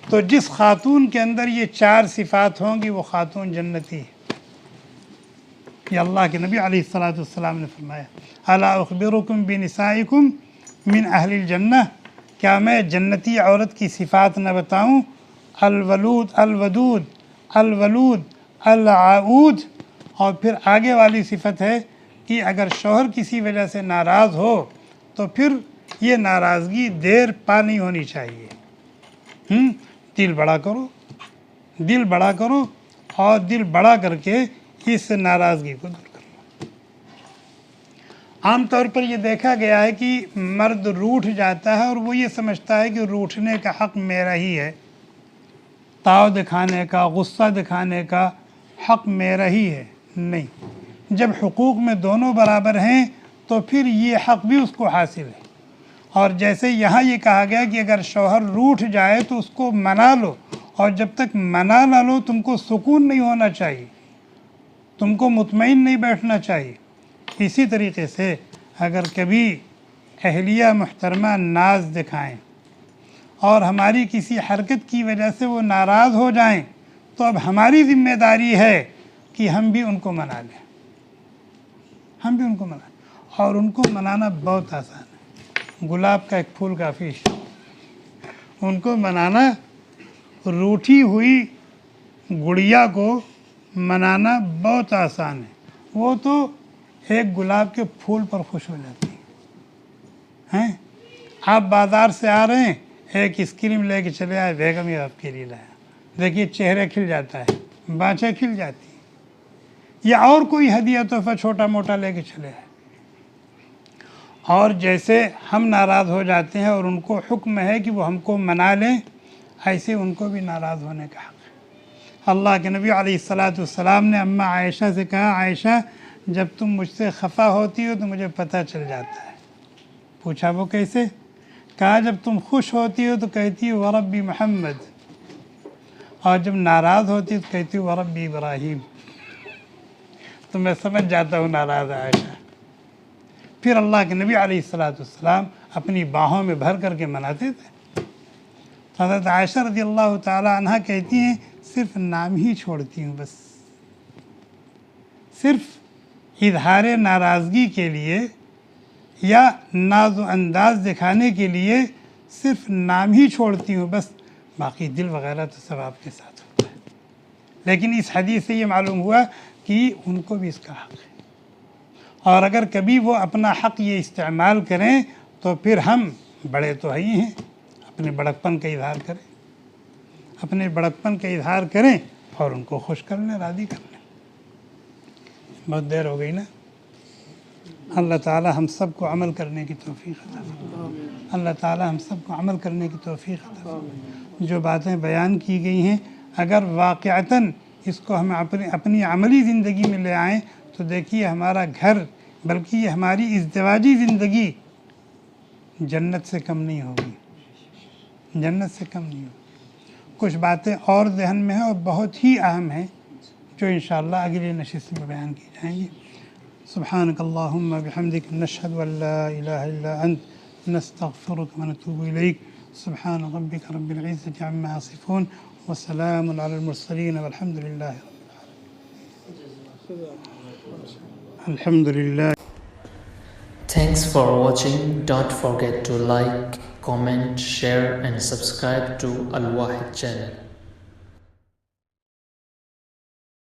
तो जिस खातून के अंदर ये चार सिफ़ात होंगी वो खातून जन्नती है। ये अल्लाह के नबी अलैहिस्सलातु वस्सलाम ने फरमाया अला उख़बिरुकुम बिनिसाइकुम मिन अहलिल जन्नह, क्या मैं जन्नती औरत की सिफ़ात न बताऊँ? अलवलूद, अलवदूद, अलवलूद, अल-आऊद। और फिर आगे वाली सिफत है कि अगर शौहर किसी वजह से नाराज़ हो तो फिर ये नाराज़गी देर पा नहीं होनी चाहिए। दिल बड़ा करो, दिल बड़ा करो और दिल बड़ा करके इस नाराज़गी को दूर करो। आम तौर पर ये देखा गया है कि मर्द रूठ जाता है और वो ये समझता है कि रूठने का हक़ मेरा ही है, ताव दिखाने का, गुस्सा दिखाने का हक़ मेरा ही है, नहीं। जब हुकूक में दोनों बराबर हैं तो फिर ये हक़ भी उसको हासिल है। और जैसे यहाँ ये कहा गया कि अगर शौहर रूठ जाए तो उसको मना लो, और जब तक मना ना लो तुमको सुकून नहीं होना चाहिए, तुमको मुतमईन नहीं बैठना चाहिए। इसी तरीके से अगर कभी अहलिया मुहतरमा नाज दिखाएं और हमारी किसी हरकत की वजह से वो नाराज़ हो जाएं, तो अब हमारी ज़िम्मेदारी है कि हम भी उनको मना लें, हम भी उनको मनाएं। और उनको मनाना बहुत आसान है, गुलाब का एक फूल काफ़ी है, उनको मनाना। रूठी हुई गुड़िया को मनाना बहुत आसान है, वो तो एक गुलाब के फूल पर खुश हो जाती हैं। आप बाज़ार से आ रहे हैं, एक आइसक्रीम लेके चले आए, बेगम ये आपके लिए लाया, देखिए चेहरे खिल जाता है, बाँछें खिल जाती हैं। या और कोई हदिया तोहफा छोटा मोटा लेके चले आए। और जैसे हम नाराज़ हो जाते हैं और उनको हुक्म है कि वो हमको मना लें, ऐसे उनको भी नाराज़ होने का हक़ है। अल्लाह के नबी अलैहिस्सलाम ने अम्मा आयशा से कहा, आयशा जब तुम मुझसे खफा होती हो तो मुझे पता चल जाता है। पूछा वो कैसे? कहा जब तुम खुश होती हो तो कहती हो वरब्बी मोहम्मद, और जब नाराज़ होती हो तो कहती हो वरब्बी इब्राहीम। तो मैं समझ जाता हूँ नाराज़ है आयशा। फिर अल्लाह के नबी अलैहिस्सलाम अपनी बाहों में भर करके मनाते थे। हज़रत आयशा रज़ियल्लाहु ताला अन्हा कहती हैं सिर्फ नाम ही छोड़ती हूँ, बस सिर्फ इजहार नाराज़गी के लिए या नाज़ अंदाज़ दिखाने के लिए सिर्फ नाम ही छोड़ती हूँ बस, बाकी दिल वगैरह तो सब आपके साथ होता है। लेकिन इस हदीस से ये मालूम हुआ कि उनको भी इसका हक़ है, और अगर कभी वो अपना हक़ ये इस्तेमाल करें तो फिर हम बड़े तो ही हैं, अपने बड़कपन का इजहार करें, अपने बड़कपन का इजहार करें और उनको खुश कर लें, राज़ी कर लें। बहुत देर हो गई ना। अल्लाह ताला हम सब को अमल करने की तौफ़ीक़ अता फरमाए। अल्लाह ताला हम सब को अमल करने की तौफ़ीक़ अता फरमाए। जो बातें बयान की गई हैं अगर वाक़अतन इसको हम अपनी अमली ज़िंदगी में ले आएँ तो देखिए हमारा घर, बल्कि ये हमारी इज़्दिवाजी ज़िंदगी जन्नत से कम नहीं होगी, जन्नत से कम नहीं होगी। कुछ बातें और ज़हन में हैं और बहुत ही अहम हैं जो इंशाअल्लाह अगली नशिस्त में बयान की जाएंगी। सुब्हानकल्लाहुम्मा बिहम्दिक नशहदु अल्ला इलाहा इल्ला अंत नस्तगफिरुका व नतूबु इलैक। सुब्हान रब्बिका रब्बिल इज़्ज़ति अम्मा यसिफून व सलामुन अलल मुरसलीन वल्हम्दुलिल्लाहि रब्बिल आलमीन। अल्हम्दुलिल्लाह। Thanks for watching. Don't forget to like, comment, share and subscribe to Al Wahid channel.